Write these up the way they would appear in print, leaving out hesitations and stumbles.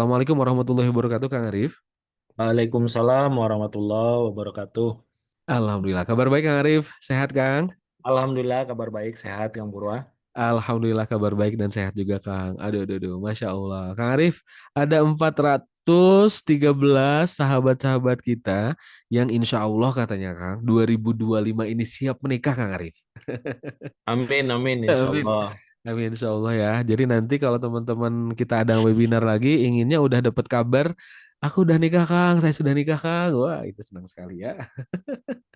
Assalamualaikum warahmatullahi wabarakatuh, Kang Arif. Waalaikumsalam warahmatullahi wabarakatuh. Alhamdulillah, kabar baik Kang Arif. Sehat Kang? Alhamdulillah kabar baik sehat Kang Purwa. Alhamdulillah kabar baik dan sehat juga Kang. Aduh, aduh, aduh, Masya Allah. Kang Arif, ada 413 sahabat-sahabat kita yang insya Allah katanya Kang, 2025 ini siap menikah Kang Arif. Amin amin Amin. insyaallah. Amin, insya Allah ya. Jadi nanti kalau teman-teman kita ada webinar lagi, inginnya udah dapat kabar, aku udah nikah Kang, saya sudah nikah Kang. Wah, itu senang sekali ya.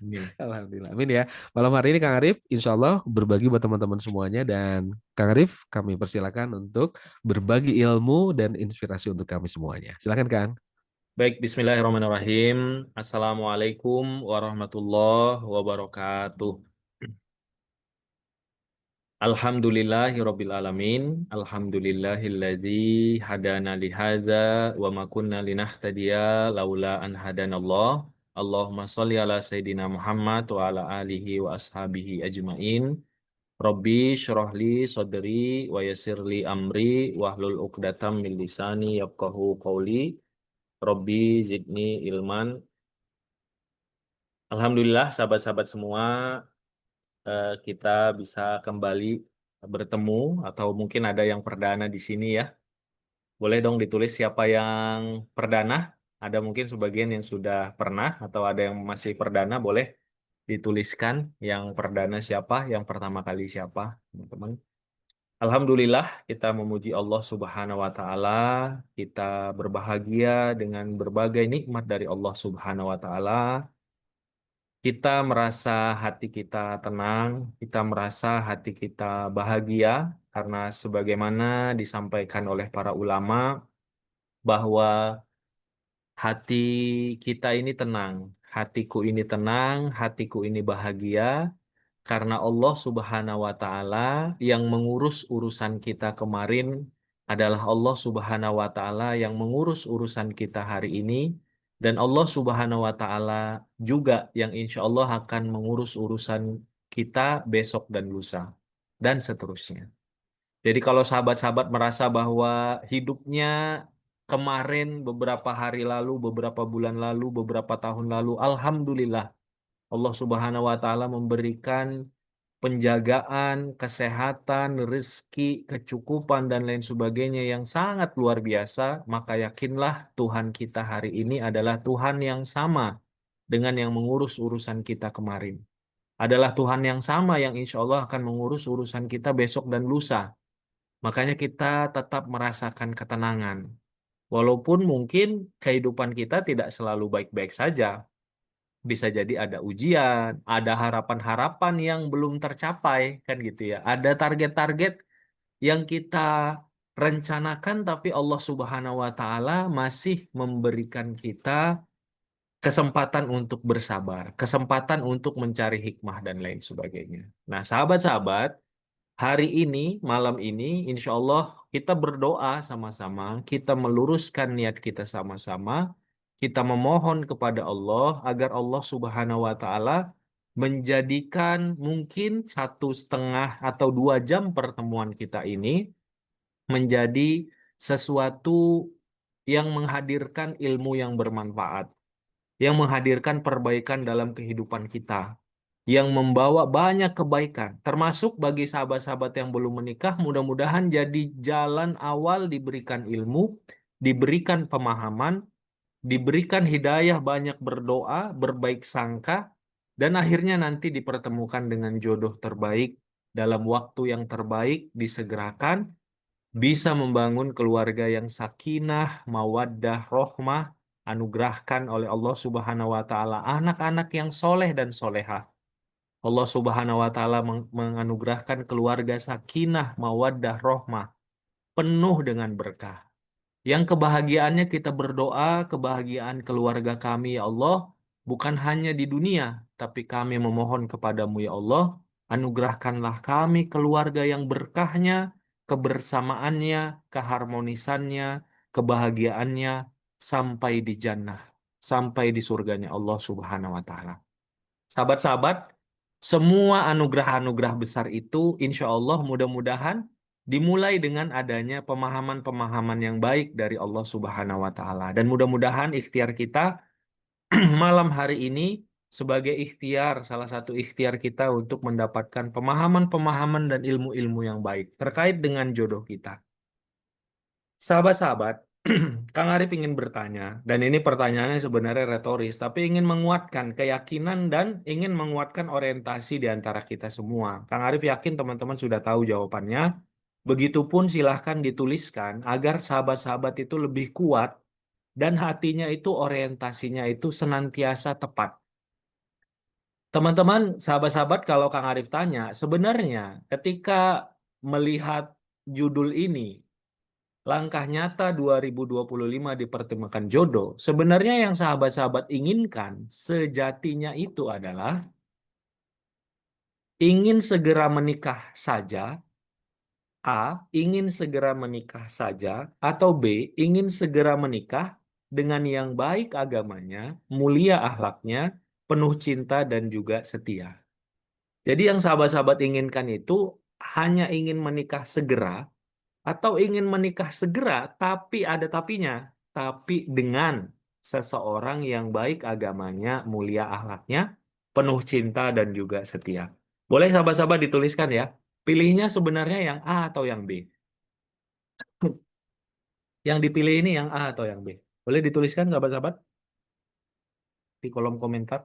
Amin. Alhamdulillah. Amin ya. Malam hari ini Kang Arif, insya Allah berbagi buat teman-teman semuanya. Dan Kang Arif, kami persilakan untuk berbagi ilmu dan inspirasi untuk kami semuanya. Silakan Kang. Baik, bismillahirrahmanirrahim. Assalamualaikum warahmatullahi wabarakatuh. Alhamdulillahirabbil alamin. Alhamdulillahilladzi hadana li hadza wa ma kunna linahtadiya laula an hadanallah. Allahumma shalli ala sayidina Muhammad wa ala alihi wa ashabihi ajmain. Robbi syrahli sodri wa yassirli amri wahlul uqdatam min lisani yafqahu qawli. Robbi zidni ilman. Alhamdulillah sahabat-sahabat semua, kita bisa kembali bertemu atau mungkin ada yang perdana di sini ya. Boleh dong ditulis siapa yang perdana. Ada mungkin sebagian yang sudah pernah atau ada yang masih perdana, boleh dituliskan yang perdana siapa, yang pertama kali siapa, teman-teman. Alhamdulillah kita memuji Allah Subhanahu wa taala, kita berbahagia dengan berbagai nikmat dari Allah Subhanahu wa taala. Kita merasa hati kita tenang, kita merasa hati kita bahagia karena sebagaimana disampaikan oleh para ulama bahwa hati kita ini tenang, hatiku ini tenang, hatiku ini bahagia karena Allah Subhanahu wa taala yang mengurus urusan kita kemarin adalah Allah Subhanahu wa taala yang mengurus urusan kita hari ini dan Allah Subhanahu wa taala juga yang insya Allah akan mengurus urusan kita besok dan lusa dan seterusnya. Jadi kalau sahabat-sahabat merasa bahwa hidupnya kemarin, beberapa hari lalu, beberapa bulan lalu, beberapa tahun lalu, alhamdulillah Allah Subhanahu wa taala memberikan penjagaan, kesehatan, rezeki, kecukupan dan lain sebagainya yang sangat luar biasa, maka yakinlah Tuhan kita hari ini adalah Tuhan yang sama dengan yang mengurus urusan kita kemarin. Adalah Tuhan yang sama yang insya Allah akan mengurus urusan kita besok dan lusa. Makanya kita tetap merasakan ketenangan. Walaupun mungkin kehidupan kita tidak selalu baik-baik saja. Bisa jadi ada ujian, ada harapan-harapan yang belum tercapai, kan gitu ya. Ada target-target yang kita rencanakan, tapi Allah Subhanahu wa Ta'ala masih memberikan kita kesempatan untuk bersabar, kesempatan untuk mencari hikmah, dan lain sebagainya. Nah, sahabat-sahabat, hari ini, malam ini, insya Allah kita berdoa sama-sama, kita meluruskan niat kita sama-sama, kita memohon kepada Allah agar Allah Subhanahu wa Ta'ala menjadikan mungkin 1,5 atau 2 jam pertemuan kita ini menjadi sesuatu yang menghadirkan ilmu yang bermanfaat, yang menghadirkan perbaikan dalam kehidupan kita, yang membawa banyak kebaikan, termasuk bagi sahabat-sahabat yang belum menikah, mudah-mudahan jadi jalan awal diberikan ilmu, diberikan pemahaman, diberikan hidayah banyak berdoa, berbaik sangka, dan akhirnya nanti dipertemukan dengan jodoh terbaik dalam waktu yang terbaik, disegerakan, bisa membangun keluarga yang sakinah, mawaddah, rohmah, anugerahkan oleh Allah Subhanahu wa Ta'ala anak-anak yang soleh dan solehah. Allah Subhanahu wa Ta'ala menganugerahkan keluarga sakinah, mawaddah, rohmah, penuh dengan berkah. Yang kebahagiaannya kita berdoa, kebahagiaan keluarga kami ya Allah, bukan hanya di dunia, tapi kami memohon kepadamu ya Allah, anugerahkanlah kami keluarga yang berkahnya, kebersamaannya, keharmonisannya, kebahagiaannya, sampai di jannah, sampai di surganya Allah Subhanahu wa Ta'ala. Sahabat-sahabat, semua anugerah-anugerah besar itu insya Allah mudah-mudahan dimulai dengan adanya pemahaman-pemahaman yang baik dari Allah Subhanahu wa taala. Dan mudah-mudahan ikhtiar kita malam hari ini sebagai ikhtiar, salah satu ikhtiar kita untuk mendapatkan pemahaman-pemahaman dan ilmu-ilmu yang baik terkait dengan jodoh kita. Sahabat-sahabat, Kang Arif ingin bertanya, dan ini pertanyaannya sebenarnya retoris, tapi ingin menguatkan keyakinan dan ingin menguatkan orientasi di antara kita semua. Kang Arif yakin teman-teman sudah tahu jawabannya. Begitupun silahkan dituliskan agar sahabat-sahabat itu lebih kuat dan hatinya itu orientasinya itu senantiasa tepat. Teman-teman, sahabat-sahabat, kalau Kang Arif tanya, sebenarnya ketika melihat judul ini, Langkah Nyata 2025 Dipertemukan Jodoh, sebenarnya yang sahabat-sahabat inginkan sejatinya itu adalah ingin segera menikah saja, A, ingin segera menikah saja, atau B, ingin segera menikah dengan yang baik agamanya, mulia akhlaknya, penuh cinta dan juga setia. Jadi yang sahabat-sahabat inginkan itu hanya ingin menikah segera atau ingin menikah segera tapi ada tapinya, tapi dengan seseorang yang baik agamanya, mulia akhlaknya, penuh cinta dan juga setia. Boleh sahabat-sahabat dituliskan ya. Pilihnya sebenarnya yang A atau yang B. Yang dipilih ini yang A atau yang B. Boleh dituliskan sahabat-sahabat di kolom komentar.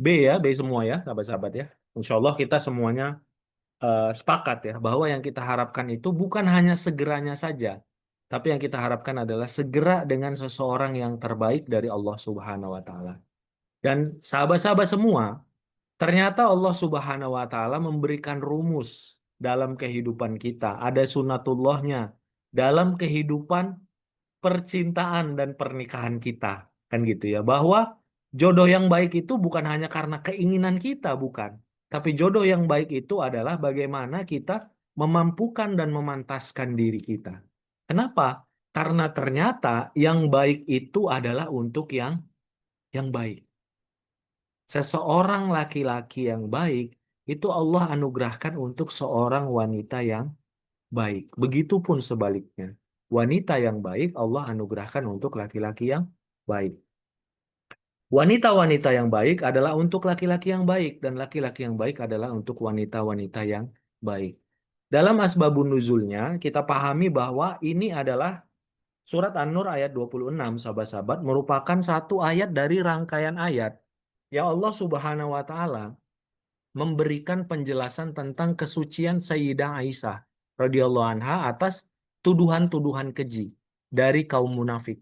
B ya, B semua ya sahabat-sahabat ya. Insya Allah kita semuanya sepakat ya bahwa yang kita harapkan itu bukan hanya segeranya saja, tapi yang kita harapkan adalah segera dengan seseorang yang terbaik dari Allah Subhanahu wa taala. Dan sahabat-sahabat semua, ternyata Allah Subhanahu wa taala memberikan rumus dalam kehidupan kita, ada sunatullahnya dalam kehidupan percintaan dan pernikahan kita, kan gitu ya, bahwa jodoh yang baik itu bukan hanya karena keinginan kita, bukan, tapi jodoh yang baik itu adalah bagaimana kita memampukan dan memantaskan diri kita. Kenapa? Karena ternyata yang baik itu adalah untuk yang baik. Seseorang laki-laki yang baik itu Allah anugerahkan untuk seorang wanita yang baik. Begitupun sebaliknya. Wanita yang baik Allah anugerahkan untuk laki-laki yang baik. Wanita-wanita yang baik adalah untuk laki-laki yang baik dan laki-laki yang baik adalah untuk wanita-wanita yang baik. Dalam asbabun nuzulnya kita pahami bahwa ini adalah surat An-Nur ayat 26 sahabat-sahabat merupakan satu ayat dari rangkaian ayat yang Allah Subhanahu wa taala memberikan penjelasan tentang kesucian Sayyidah Aisyah radhiyallahu anha atas tuduhan-tuduhan keji dari kaum munafik,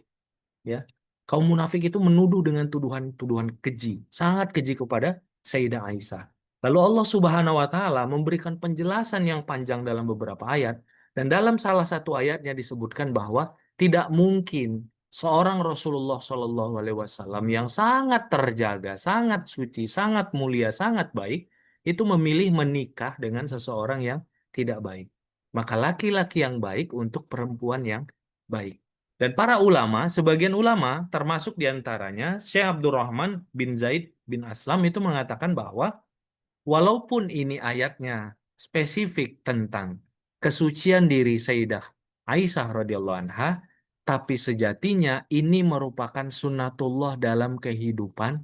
ya. Kaum munafik itu menuduh dengan tuduhan-tuduhan keji, sangat keji kepada Sayyidah Aisyah. Lalu Allah Subhanahu wa taala memberikan penjelasan yang panjang dalam beberapa ayat dan dalam salah satu ayatnya disebutkan bahwa tidak mungkin seorang Rasulullah Shallallahu alaihi wasallam yang sangat terjaga, sangat suci, sangat mulia, sangat baik itu memilih menikah dengan seseorang yang tidak baik. Maka laki-laki yang baik untuk perempuan yang baik. Dan para ulama, sebagian ulama termasuk diantaranya Syekh Abdurrahman bin Zaid bin Aslam itu mengatakan bahwa walaupun ini ayatnya spesifik tentang kesucian diri Sayyidah Aisyah radhiyallahu anha, tapi sejatinya ini merupakan sunnatullah dalam kehidupan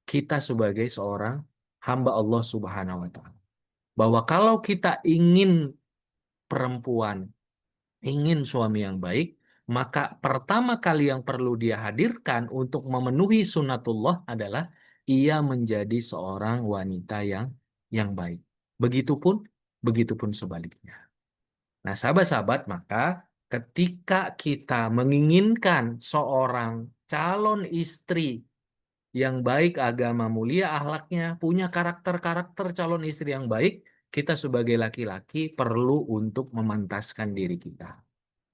kita sebagai seorang hamba Allah Subhanahu wa taala. Bahwa kalau kita ingin perempuan, ingin suami yang baik, maka pertama kali yang perlu dia hadirkan untuk memenuhi sunnatullah adalah ia menjadi seorang wanita yang baik. Begitupun begitupun sebaliknya. Nah, sahabat-sahabat, maka ketika kita menginginkan seorang calon istri yang baik agama mulia akhlaknya, punya karakter-karakter calon istri yang baik, kita sebagai laki-laki perlu untuk memantaskan diri kita.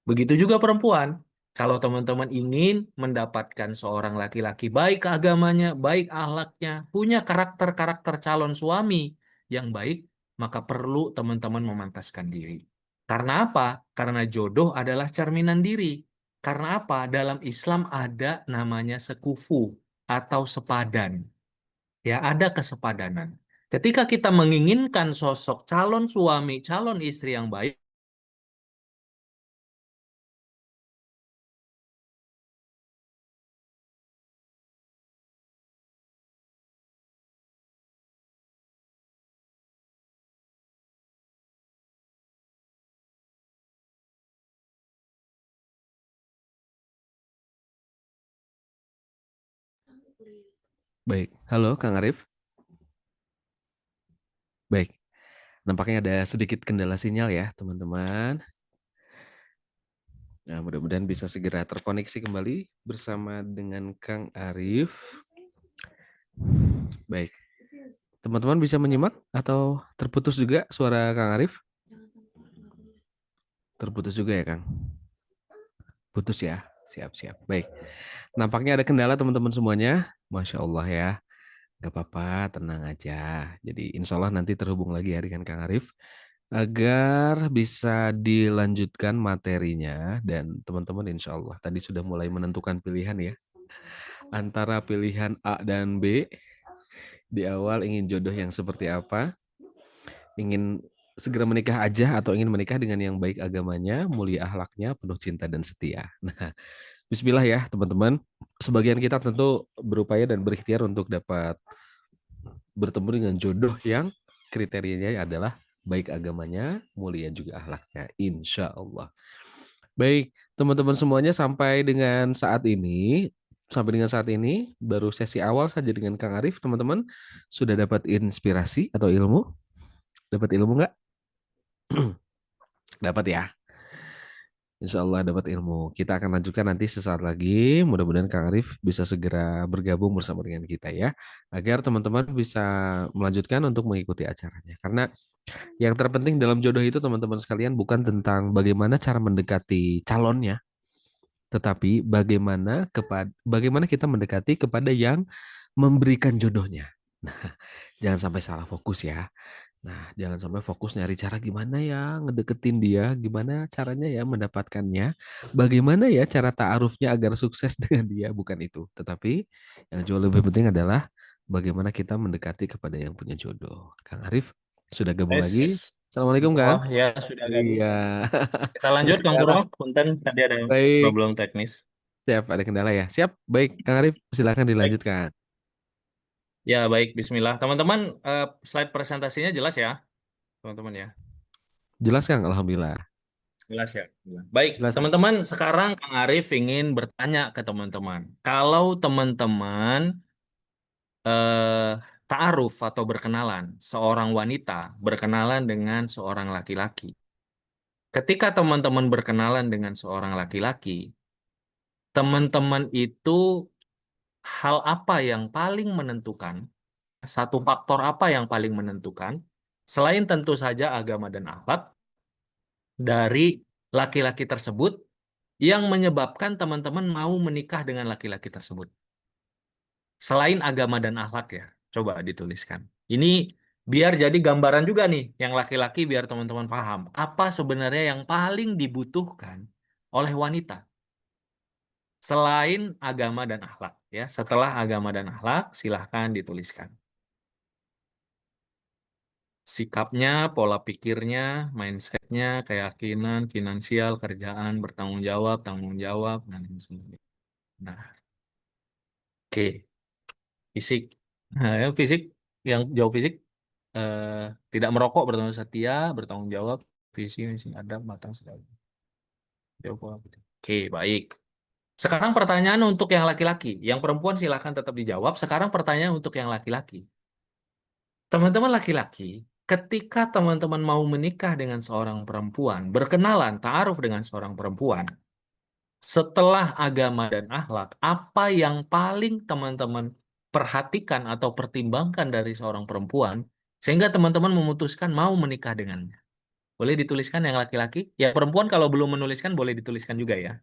Begitu juga perempuan. Kalau teman-teman ingin mendapatkan seorang laki-laki baik agamanya, baik akhlaknya, punya karakter-karakter calon suami yang baik, maka perlu teman-teman memantaskan diri. Karena apa? Karena jodoh adalah cerminan diri. Karena apa? Dalam Islam ada namanya sekufu atau sepadan. Ya, ada kesepadanan. Ketika kita menginginkan sosok calon suami, calon istri yang baik, Baik, halo Kang Arif. Baik, nampaknya ada sedikit kendala sinyal ya, teman-teman. Nah, mudah-mudahan bisa segera terkoneksi kembali bersama dengan Kang Arif. Baik, teman-teman bisa menyimak atau terputus juga suara Kang Arif? Terputus juga ya, Kang? Putus ya? Siap-siap. Baik, nampaknya ada kendala teman-teman semuanya. Masya Allah ya. Gak apa-apa, tenang aja. Jadi insya Allah nanti terhubung lagi ya dengan Kang Arif agar bisa dilanjutkan materinya dan teman-teman insya Allah tadi sudah mulai menentukan pilihan ya antara pilihan A dan B di awal ingin jodoh yang seperti apa, ingin segera menikah aja atau ingin menikah dengan yang baik agamanya, mulia akhlaknya, penuh cinta dan setia. Nah, Bismillah ya teman-teman. Sebagian kita tentu berupaya dan berikhtiar untuk dapat bertemu dengan jodoh yang kriterianya adalah baik agamanya, mulia juga akhlaknya, insya Allah. Baik, teman-teman semuanya sampai dengan saat ini baru sesi awal saja dengan Kang Arif, teman-teman sudah dapat inspirasi atau ilmu? Dapat ilmu nggak? Dapat ya. Insya Allah dapat ilmu. Kita akan lanjutkan nanti sesaat lagi. Mudah-mudahan Kang Arif bisa segera bergabung bersama dengan kita ya. Agar teman-teman bisa melanjutkan untuk mengikuti acaranya. Karena yang terpenting dalam jodoh itu teman-teman sekalian bukan tentang bagaimana cara mendekati calonnya, tetapi bagaimana kita mendekati kepada yang memberikan jodohnya. Nah, jangan sampai salah fokus ya. Nah, jangan sampai fokus nyari cara gimana ya ngedeketin dia, gimana caranya ya mendapatkannya, bagaimana ya cara ta'arufnya agar sukses dengan dia, bukan itu. Tetapi yang jauh lebih penting adalah bagaimana kita mendekati kepada yang punya jodoh. Kang Arif sudah gabung tes. lagi. Assalamualaikum Kang. Oh ya, sudah gabung. Iya. Kita Ada lanjut, Kang kendala. Purwo. Punten, tadi ada Baik. problem teknis. Siap, ada kendala ya. Siap. Baik, Kang Arif silakan Baik. dilanjutkan. Ya, baik. Bismillah. Teman-teman, slide presentasinya jelas ya, teman-teman ya. Jelas Kang, Alhamdulillah. Jelas ya. Jelas. Baik, Jelas Kang. teman-teman. Sekarang Kang Arif ingin bertanya ke teman-teman. Kalau teman-teman eh, ta'aruf atau berkenalan, seorang wanita berkenalan dengan seorang laki-laki. Ketika teman-teman berkenalan dengan seorang laki-laki, teman-teman itu hal apa yang paling menentukan, satu faktor apa yang paling menentukan, selain tentu saja agama dan akhlak, dari laki-laki tersebut yang menyebabkan teman-teman mau menikah dengan laki-laki tersebut. Selain agama dan akhlak ya, coba dituliskan. Ini biar jadi gambaran juga nih, yang laki-laki biar teman-teman paham. Apa sebenarnya yang paling dibutuhkan oleh wanita selain agama dan akhlak ya. Setelah agama dan akhlak, silahkan dituliskan. Sikapnya, pola pikirnya, mindsetnya, keyakinan, finansial, kerjaan, bertanggung jawab, tanggung jawab, dan lain sebagainya. Nah, oke. Fisik. Nah, yang fisik, yang jauh fisik, eh, tidak merokok, bertanggung setia, bertanggung jawab, visi, misi, adab, matang, segala. Jawab pola pikir. Oke, baik. Sekarang pertanyaan untuk yang laki-laki. Yang perempuan silahkan tetap dijawab. Sekarang pertanyaan untuk yang laki-laki. Teman-teman laki-laki, ketika teman-teman mau menikah dengan seorang perempuan, berkenalan, ta'aruf dengan seorang perempuan, setelah agama dan akhlak, apa yang paling teman-teman perhatikan atau pertimbangkan dari seorang perempuan, sehingga teman-teman memutuskan mau menikah dengannya? Boleh dituliskan yang laki-laki? Ya, perempuan kalau belum menuliskan, boleh dituliskan juga ya.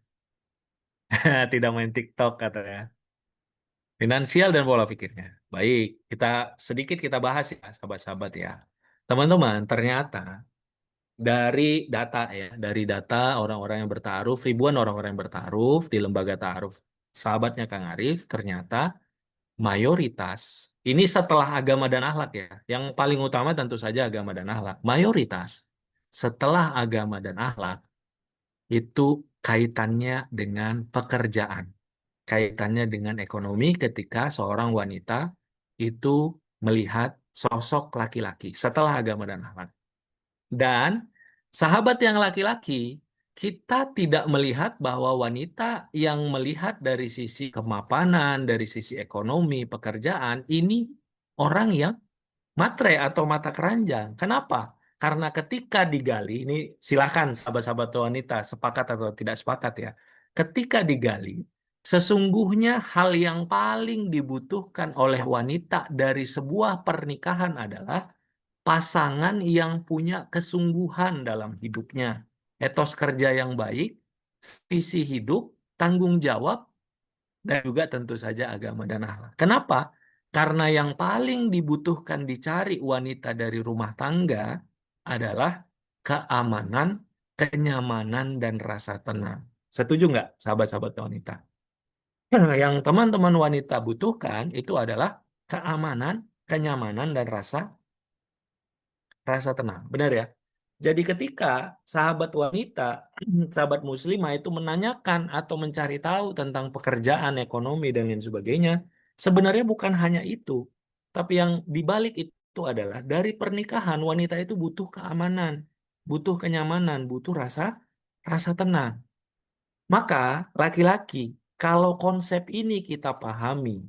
Tidak main TikTok katanya. Finansial dan pola pikirnya. Baik, kita sedikit kita bahas ya, sahabat-sahabat ya. Teman-teman, ternyata dari data ya, dari data orang-orang yang bertaruh, ribuan orang-orang yang bertaruh di lembaga taaruf sahabatnya Kang Arif, ternyata mayoritas, ini setelah agama dan akhlak ya, yang paling utama tentu saja agama dan akhlak. Mayoritas setelah agama dan akhlak itu kaitannya dengan pekerjaan, kaitannya dengan ekonomi ketika seorang wanita itu melihat sosok laki-laki setelah agama dan akhlak. Dan sahabat yang laki-laki, kita tidak melihat bahwa wanita yang melihat dari sisi kemapanan, dari sisi ekonomi, pekerjaan, ini orang yang matre atau mata keranjang. Kenapa? Karena ketika digali, ini silakan sahabat-sahabat wanita sepakat atau tidak sepakat ya. Ketika digali, sesungguhnya hal yang paling dibutuhkan oleh wanita dari sebuah pernikahan adalah pasangan yang punya kesungguhan dalam hidupnya, etos kerja yang baik, visi hidup, tanggung jawab, dan juga tentu saja agama dan akhlak. Kenapa? Karena yang paling dibutuhkan dicari wanita dari rumah tangga adalah keamanan, kenyamanan, dan rasa tenang. Setuju nggak, sahabat-sahabat wanita? Yang teman-teman wanita butuhkan itu adalah keamanan, kenyamanan, dan rasa tenang. Benar ya? Jadi ketika sahabat wanita, sahabat muslimah itu menanyakan atau mencari tahu tentang pekerjaan, ekonomi, dan lain sebagainya, sebenarnya bukan hanya itu. Tapi yang dibalik itu adalah dari pernikahan wanita itu butuh keamanan, butuh kenyamanan, butuh rasa tenang. Maka laki-laki, kalau konsep ini kita pahami,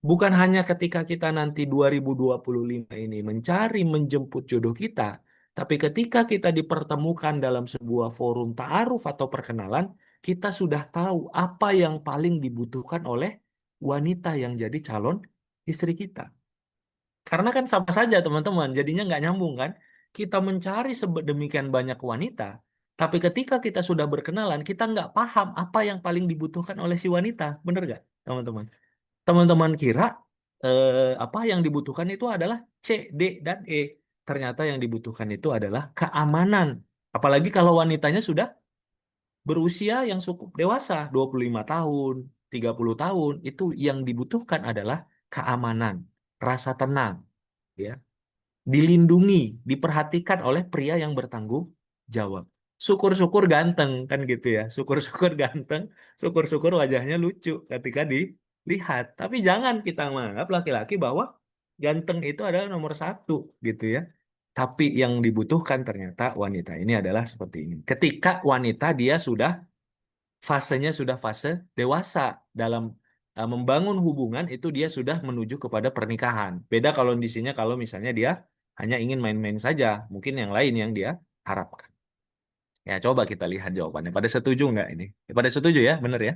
bukan hanya ketika kita nanti 2025 ini mencari menjemput jodoh kita, tapi ketika kita dipertemukan dalam sebuah forum ta'aruf atau perkenalan, kita sudah tahu apa yang paling dibutuhkan oleh wanita yang jadi calon istri kita. Karena kan sama saja teman-teman, jadinya nggak nyambung kan? Kita mencari sedemikian banyak wanita, tapi ketika kita sudah berkenalan, kita nggak paham apa yang paling dibutuhkan oleh si wanita. Bener nggak, teman-teman? Teman-teman kira apa yang dibutuhkan itu adalah C, D, dan E. Ternyata yang dibutuhkan itu adalah keamanan. Apalagi kalau wanitanya sudah berusia yang cukup dewasa, 25 tahun, 30 tahun, itu yang dibutuhkan adalah keamanan, rasa tenang, ya, dilindungi, diperhatikan oleh pria yang bertanggung jawab. Syukur-syukur ganteng kan gitu ya. Syukur-syukur ganteng, syukur-syukur wajahnya lucu ketika dilihat. Tapi jangan kita menganggap laki-laki bahwa ganteng itu adalah nomor satu gitu ya. Tapi yang dibutuhkan ternyata wanita ini adalah seperti ini. Ketika wanita dia sudah fasenya sudah fase dewasa dalam membangun hubungan itu dia sudah menuju kepada pernikahan. Beda kalau kondisinya kalau misalnya dia hanya ingin main-main saja, mungkin yang lain yang dia harapkan. Ya, coba kita lihat jawabannya. Pada setuju nggak ini? Ya, pada setuju ya, benar ya?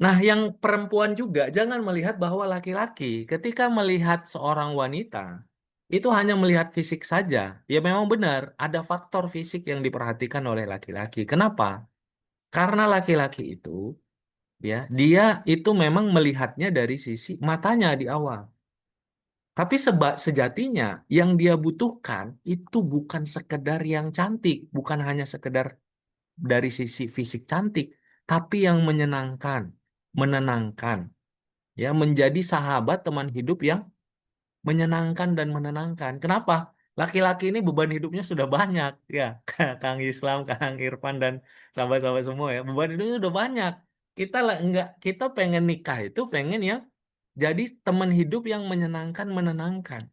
Nah, yang perempuan juga jangan melihat bahwa laki-laki ketika melihat seorang wanita itu hanya melihat fisik saja. Ya memang benar, ada faktor fisik yang diperhatikan oleh laki-laki. Kenapa? Karena laki-laki itu ya dia itu memang melihatnya dari sisi matanya di awal. Tapi sejatinya yang dia butuhkan itu bukan sekedar yang cantik, bukan hanya sekedar dari sisi fisik cantik, tapi yang menyenangkan, menenangkan, ya menjadi sahabat teman hidup yang menyenangkan dan menenangkan. Kenapa? Laki-laki ini beban hidupnya sudah banyak, ya, Kang Islam, Kang Irfan dan sahabat-sahabat semua ya, beban hidupnya sudah banyak. Kita lah enggak, kita pengen nikah itu pengen yang jadi teman hidup yang menyenangkan, menenangkan.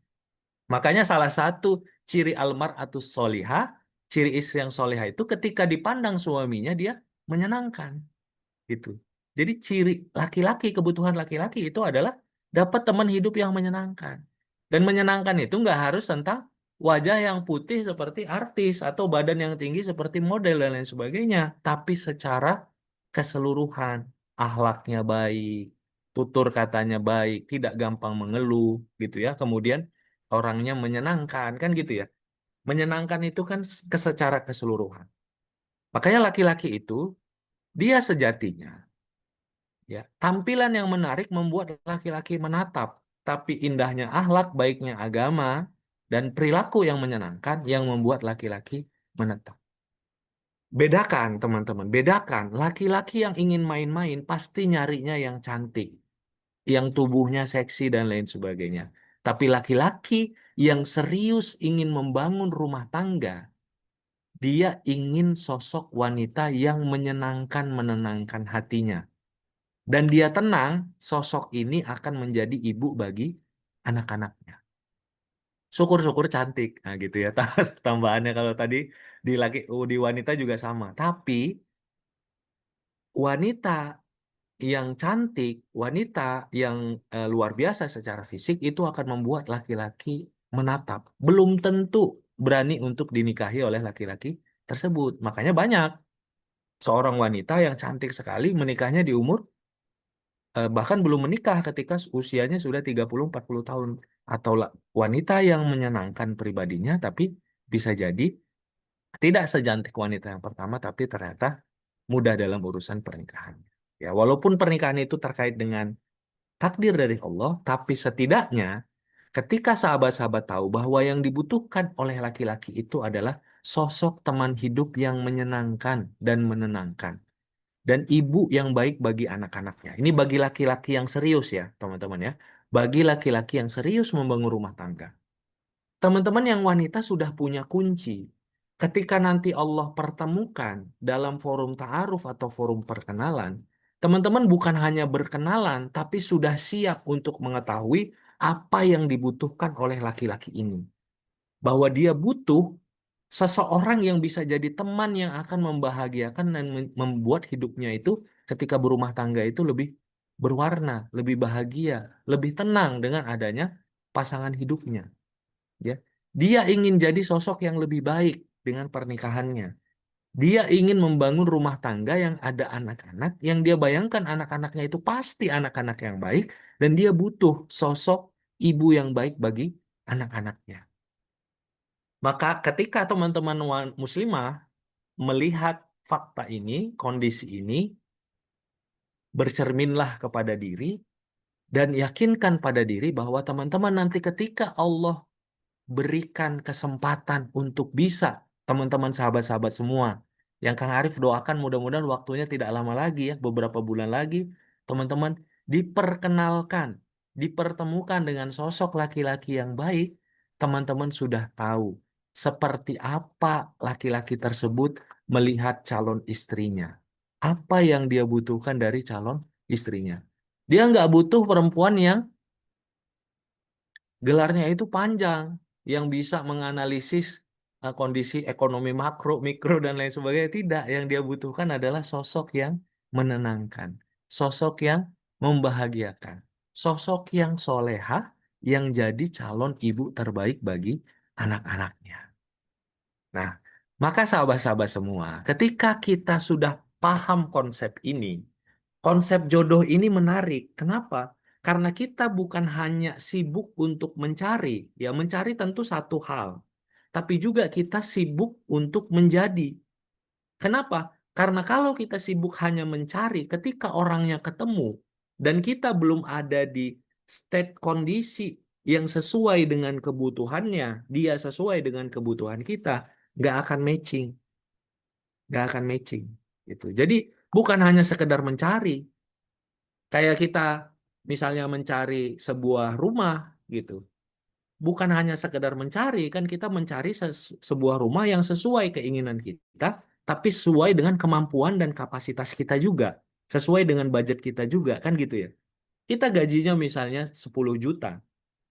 Makanya salah satu ciri almar'atus solihah, ciri istri yang solihah itu ketika dipandang suaminya dia menyenangkan gitu. Jadi ciri laki-laki, kebutuhan laki-laki itu adalah dapat teman hidup yang menyenangkan. Dan menyenangkan itu nggak harus tentang wajah yang putih seperti artis atau badan yang tinggi seperti model dan lain sebagainya. Tapi secara keseluruhan, akhlaknya baik, tutur katanya baik, tidak gampang mengeluh gitu ya. Kemudian orangnya menyenangkan kan gitu ya. Menyenangkan itu kan secara keseluruhan. Makanya laki-laki itu dia sejatinya ya, tampilan yang menarik membuat laki-laki menatap, tapi indahnya akhlak, baiknya agama, dan perilaku yang menyenangkan yang membuat laki-laki menetap. Bedakan, teman-teman, bedakan. Laki-laki yang ingin main-main pasti nyarinya yang cantik, yang tubuhnya seksi dan lain sebagainya. Tapi laki-laki yang serius ingin membangun rumah tangga, dia ingin sosok wanita yang menyenangkan, menenangkan hatinya. Dan dia tenang, sosok ini akan menjadi ibu bagi anak-anaknya. Syukur-syukur cantik. Nah, gitu ya. Tambahannya kalau tadi di wanita juga sama. Tapi wanita yang cantik, wanita yang luar biasa secara fisik itu akan membuat laki-laki menatap. Belum tentu berani untuk dinikahi oleh laki-laki tersebut. Makanya banyak seorang wanita yang cantik sekali menikahnya di umur bahkan belum menikah ketika usianya sudah 30-40 tahun. Atau wanita yang menyenangkan pribadinya tapi bisa jadi tidak secantik wanita yang pertama tapi ternyata mudah dalam urusan pernikahan. Ya, walaupun pernikahan itu terkait dengan takdir dari Allah, tapi setidaknya ketika sahabat-sahabat tahu bahwa yang dibutuhkan oleh laki-laki itu adalah sosok teman hidup yang menyenangkan dan menenangkan. Dan ibu yang baik bagi anak-anaknya. Ini bagi laki-laki yang serius ya, teman-teman ya. Bagi laki-laki yang serius membangun rumah tangga. Teman-teman yang wanita sudah punya kunci. Ketika nanti Allah pertemukan dalam forum ta'aruf atau forum perkenalan, teman-teman bukan hanya berkenalan, tapi sudah siap untuk mengetahui apa yang dibutuhkan oleh laki-laki ini. Bahwa dia butuh seseorang yang bisa jadi teman yang akan membahagiakan dan membuat hidupnya itu ketika berumah tangga itu lebih berwarna, lebih bahagia, lebih tenang dengan adanya pasangan hidupnya. Ya, dia ingin jadi sosok yang lebih baik dengan pernikahannya. Dia ingin membangun rumah tangga yang ada anak-anak, yang dia bayangkan anak-anaknya itu pasti anak-anak yang baik, dan dia butuh sosok ibu yang baik bagi anak-anaknya. Maka ketika teman-teman muslimah melihat fakta ini, kondisi ini, bercerminlah kepada diri dan yakinkan pada diri bahwa teman-teman nanti ketika Allah berikan kesempatan untuk bisa, teman-teman sahabat-sahabat semua, yang Kang Arif doakan mudah-mudahan waktunya tidak lama lagi ya, beberapa bulan lagi, teman-teman diperkenalkan, dipertemukan dengan sosok laki-laki yang baik, teman-teman sudah tahu seperti apa laki-laki tersebut melihat calon istrinya. Apa yang dia butuhkan dari calon istrinya. Dia nggak butuh perempuan yang gelarnya itu panjang, yang bisa menganalisis kondisi ekonomi makro, mikro, dan lain sebagainya. Tidak, yang dia butuhkan adalah sosok yang menenangkan, sosok yang membahagiakan, sosok yang soleha, yang jadi calon ibu terbaik bagi anak-anaknya. Nah, maka sahabat-sahabat semua, ketika kita sudah paham konsep ini, konsep jodoh ini menarik. Kenapa? Karena kita bukan hanya sibuk untuk mencari, ya mencari tentu satu hal, tapi juga kita sibuk untuk menjadi. Kenapa? Karena kalau kita sibuk hanya mencari, ketika orangnya ketemu dan kita belum ada di state kondisi yang sesuai dengan kebutuhannya, dia sesuai dengan kebutuhan kita, nggak akan matching, nggak akan matching. Gitu. Jadi bukan hanya sekedar mencari, kayak kita misalnya mencari sebuah rumah gitu. Bukan hanya sekedar mencari, kan kita mencari sebuah rumah yang sesuai keinginan kita, tapi sesuai dengan kemampuan dan kapasitas kita juga. Sesuai dengan budget kita juga, kan gitu ya. Kita gajinya misalnya 10 juta,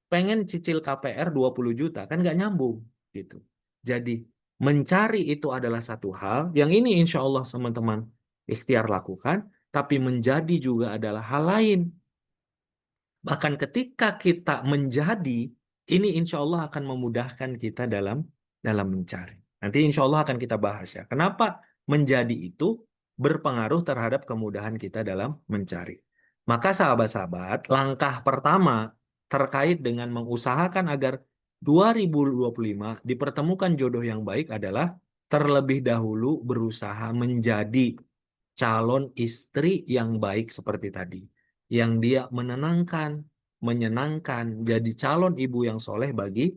pengen cicil KPR 20 juta, kan nggak nyambung gitu. Jadi mencari itu adalah satu hal, yang ini insya Allah teman-teman ikhtiar lakukan, tapi menjadi juga adalah hal lain. Bahkan ketika kita menjadi, ini insya Allah akan memudahkan kita dalam mencari. Nanti insya Allah akan kita bahas ya. Kenapa menjadi itu berpengaruh terhadap kemudahan kita dalam mencari. Maka sahabat-sahabat, langkah pertama terkait dengan mengusahakan agar 2025 dipertemukan jodoh yang baik adalah terlebih dahulu berusaha menjadi calon istri yang baik seperti tadi, yang dia menenangkan, menyenangkan, jadi calon ibu yang soleh bagi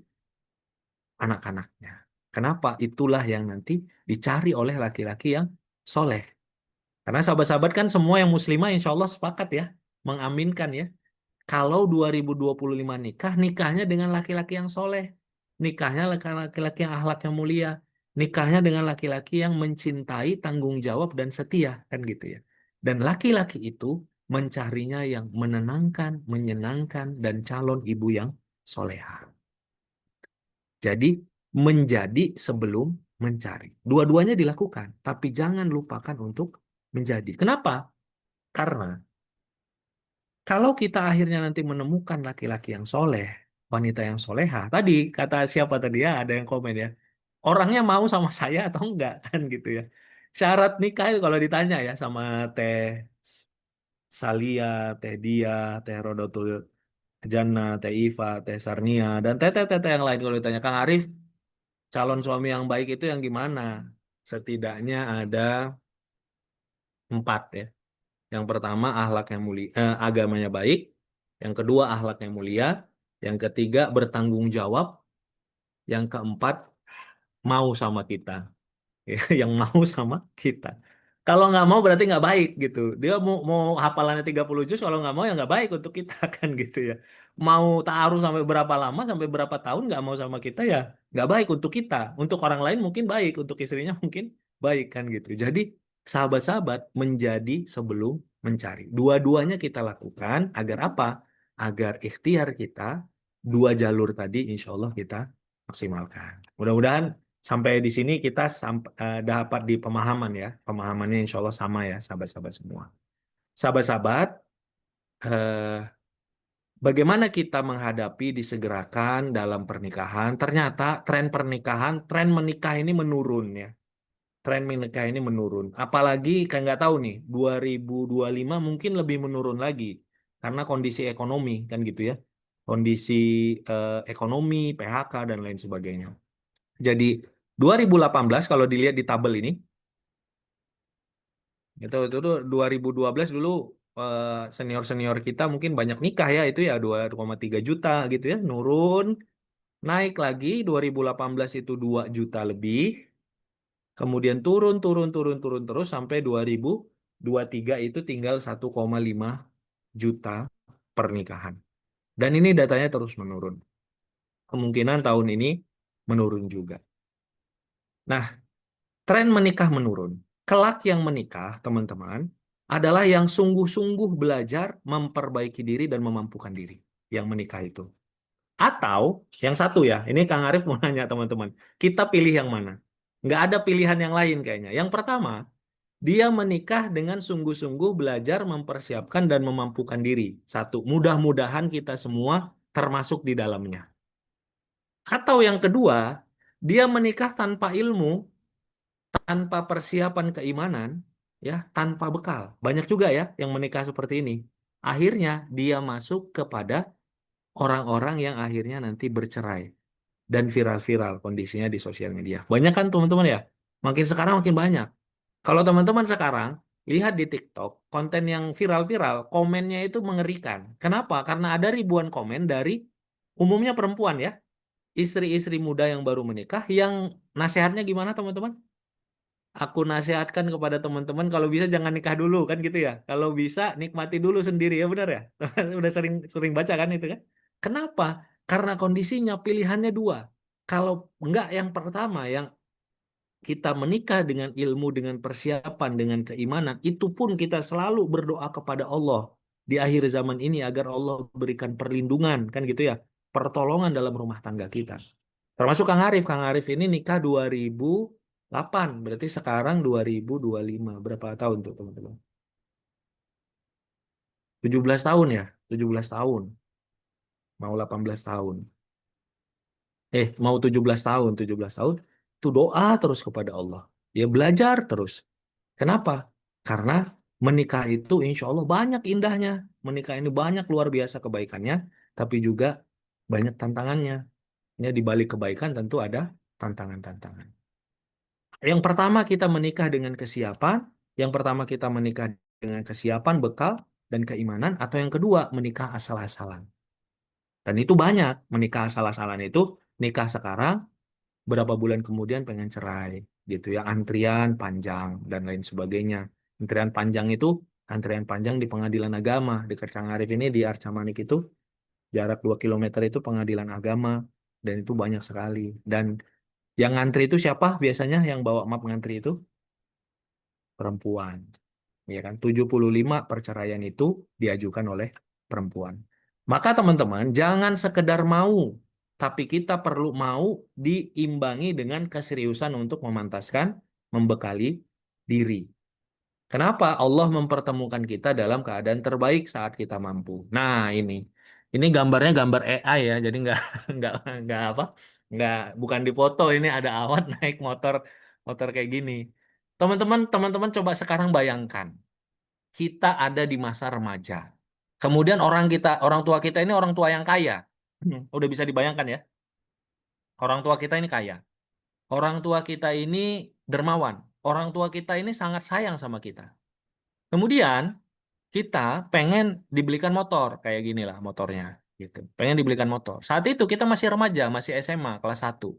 anak-anaknya. Kenapa? Itulah yang nanti dicari oleh laki-laki yang soleh. Karena sahabat-sahabat kan semua yang muslimah insya Allah sepakat ya, mengaminkan ya. Kalau 2025 nikah, nikahnya dengan laki-laki yang soleh. Nikahnya laki-laki yang akhlaknya mulia. Nikahnya dengan laki-laki yang mencintai, tanggung jawab, dan setia. Kan gitu ya. Dan laki-laki itu mencarinya yang menenangkan, menyenangkan, dan calon ibu yang soleha. Jadi menjadi sebelum mencari. Dua-duanya dilakukan, tapi jangan lupakan untuk menjadi. Kenapa? Karena kalau kita akhirnya nanti menemukan laki-laki yang soleh, wanita yang soleha, tadi kata siapa tadi ya, ada yang komen ya, orangnya mau sama saya atau enggak kan gitu ya. Syarat nikah itu kalau ditanya ya sama Teh Salia, Teh Dia, Teh Rodotul Jannah, Teh Iva, Teh Sarnia, dan teh yang lain kalau ditanya Kang Arif, calon suami yang baik itu yang gimana? Setidaknya ada 4 ya. Yang pertama akhlaknya mulia, agamanya baik. Yang kedua akhlaknya mulia. Yang ketiga bertanggung jawab. Yang keempat mau sama kita. Ya, yang mau sama kita. Kalau nggak mau berarti nggak baik gitu. Dia mau hafalannya 30 juz, kalau nggak mau ya nggak baik untuk kita kan gitu ya. Mau ta'aruf sampai berapa lama, sampai berapa tahun nggak mau sama kita ya nggak baik untuk kita. Untuk orang lain mungkin baik, untuk istrinya mungkin baik kan gitu. Jadi sahabat-sahabat menjadi sebelum mencari. Dua-duanya kita lakukan agar apa? Agar ikhtiar kita, dua jalur tadi insya Allah kita maksimalkan. Mudah-mudahan sampai di sini kita dapat di pemahaman ya. Pemahamannya insya Allah sama ya, sahabat-sahabat semua. Sahabat-sahabat, eh, bagaimana kita menghadapi disegerakan dalam pernikahan? Ternyata tren pernikahan, tren menikah ini menurun ya. Tren menikah ini menurun. Apalagi kayak nggak tahu nih, 2025 mungkin lebih menurun lagi. Karena kondisi ekonomi kan gitu ya. Kondisi ekonomi, PHK, dan lain sebagainya. Jadi 2018 kalau dilihat di tabel ini, itu tuh 2012 dulu senior-senior kita mungkin banyak nikah ya itu ya 2,3 juta gitu ya, nurun, naik lagi 2018 itu 2 juta lebih, kemudian turun turun turun turun terus sampai 2023 itu tinggal 1,5 juta pernikahan. Dan ini datanya terus menurun. Kemungkinan tahun ini menurun juga. Nah, tren menikah menurun. Kelak yang menikah, teman-teman, adalah yang sungguh-sungguh belajar memperbaiki diri dan memampukan diri. Yang menikah itu. Atau yang satu ya, ini Kang Arif mau nanya teman-teman. Kita pilih yang mana? Nggak ada pilihan yang lain kayaknya. Yang pertama, dia menikah dengan sungguh-sungguh belajar mempersiapkan dan memampukan diri. Satu, mudah-mudahan kita semua termasuk di dalamnya. Atau yang kedua, dia menikah tanpa ilmu, tanpa persiapan keimanan, ya, tanpa bekal. Banyak juga ya yang menikah seperti ini. Akhirnya dia masuk kepada orang-orang yang akhirnya nanti bercerai dan viral-viral kondisinya di sosial media. Banyak kan teman-teman ya? Makin sekarang makin banyak. Kalau teman-teman sekarang lihat di TikTok, konten yang viral-viral, komennya itu mengerikan. Kenapa? Karena ada ribuan komen dari umumnya perempuan ya, istri-istri muda yang baru menikah yang nasihatnya gimana teman-teman? Aku nasihatkan kepada teman-teman kalau bisa jangan nikah dulu kan gitu ya. Kalau bisa nikmati dulu sendiri ya benar ya. Udah sering sering baca kan itu kan. Kenapa? Karena kondisinya pilihannya dua. Kalau enggak yang pertama yang kita menikah dengan ilmu, dengan persiapan, dengan keimanan, itu pun kita selalu berdoa kepada Allah di akhir zaman ini agar Allah berikan perlindungan kan gitu ya. Pertolongan dalam rumah tangga kita. Termasuk Kang Arif. Kang Arif ini nikah 2008. Berarti sekarang 2025. Berapa tahun tuh teman-teman? 17 tahun ya? 17 tahun. Mau 18 tahun. Mau 17 tahun. 17 tahun. Itu doa terus kepada Allah. Ya belajar terus. Kenapa? Karena menikah itu insya Allah banyak indahnya. Menikah ini banyak luar biasa kebaikannya. Tapi juga banyak tantangannya. Ya, di balik kebaikan tentu ada tantangan-tantangan. Yang pertama kita menikah dengan kesiapan, yang pertama kita menikah dengan kesiapan, bekal, dan keimanan, atau yang kedua menikah asal-asalan. Dan itu banyak, menikah asal-asalan itu nikah sekarang, berapa bulan kemudian pengen cerai gitu ya, antrian panjang dan lain sebagainya. Antrian panjang itu antrian panjang di pengadilan agama dekat Kang Arif ini di Arca Manik itu, jarak 2 kilometer itu pengadilan agama, dan itu banyak sekali. Dan yang ngantri itu siapa biasanya, yang bawa map ngantri itu perempuan. Ya kan, 75 perceraian itu diajukan oleh perempuan. Maka teman-teman, jangan sekedar mau, tapi kita perlu mau diimbangi dengan keseriusan untuk memantaskan, membekali diri. Kenapa Allah mempertemukan kita dalam keadaan terbaik saat kita mampu? Nah, ini gambarnya gambar AI ya, jadi nggak nggak apa, nggak bukan di foto. Ini ada awan naik motor motor kayak gini. Teman-teman coba sekarang bayangkan, kita ada di masa remaja. Kemudian orang tua kita ini orang tua yang kaya. Udah bisa dibayangkan ya, orang tua kita ini kaya. Orang tua kita ini dermawan. Orang tua kita ini sangat sayang sama kita. Kemudian kita pengen dibelikan motor kayak gini lah motornya gitu. Pengen dibelikan motor. Saat itu kita masih remaja, masih SMA kelas 1.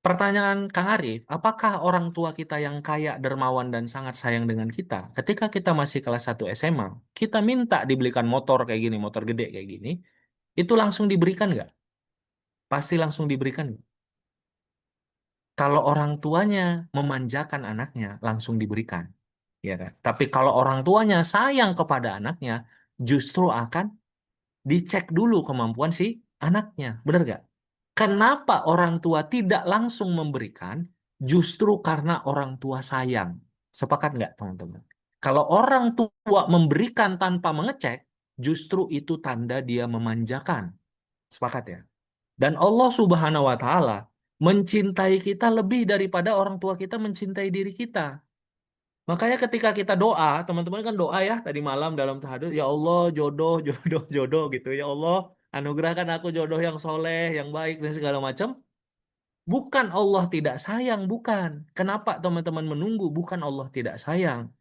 Pertanyaan Kang Arif, apakah orang tua kita yang kaya, dermawan dan sangat sayang dengan kita, ketika kita masih kelas 1 SMA, kita minta dibelikan motor kayak gini, motor gede kayak gini, itu langsung diberikan nggak? Pasti langsung diberikan nggak? Kalau orang tuanya memanjakan anaknya, langsung diberikan. Ya kan? Tapi kalau orang tuanya sayang kepada anaknya, justru akan dicek dulu kemampuan si anaknya. Benar nggak? Kenapa orang tua tidak langsung memberikan? Justru karena orang tua sayang. Sepakat nggak, teman-teman? Kalau orang tua memberikan tanpa mengecek, justru itu tanda dia memanjakan. Sepakat ya? Dan Allah Subhanahu wa Ta'ala mencintai kita lebih daripada orang tua kita mencintai diri kita. Makanya ketika kita doa, teman-teman kan doa ya tadi malam dalam tahajud, ya Allah jodoh, jodoh, jodoh gitu. Ya Allah, anugerahkan aku jodoh yang soleh, yang baik dan segala macam. Bukan Allah tidak sayang, bukan. Kenapa teman-teman menunggu? Bukan Allah tidak sayang.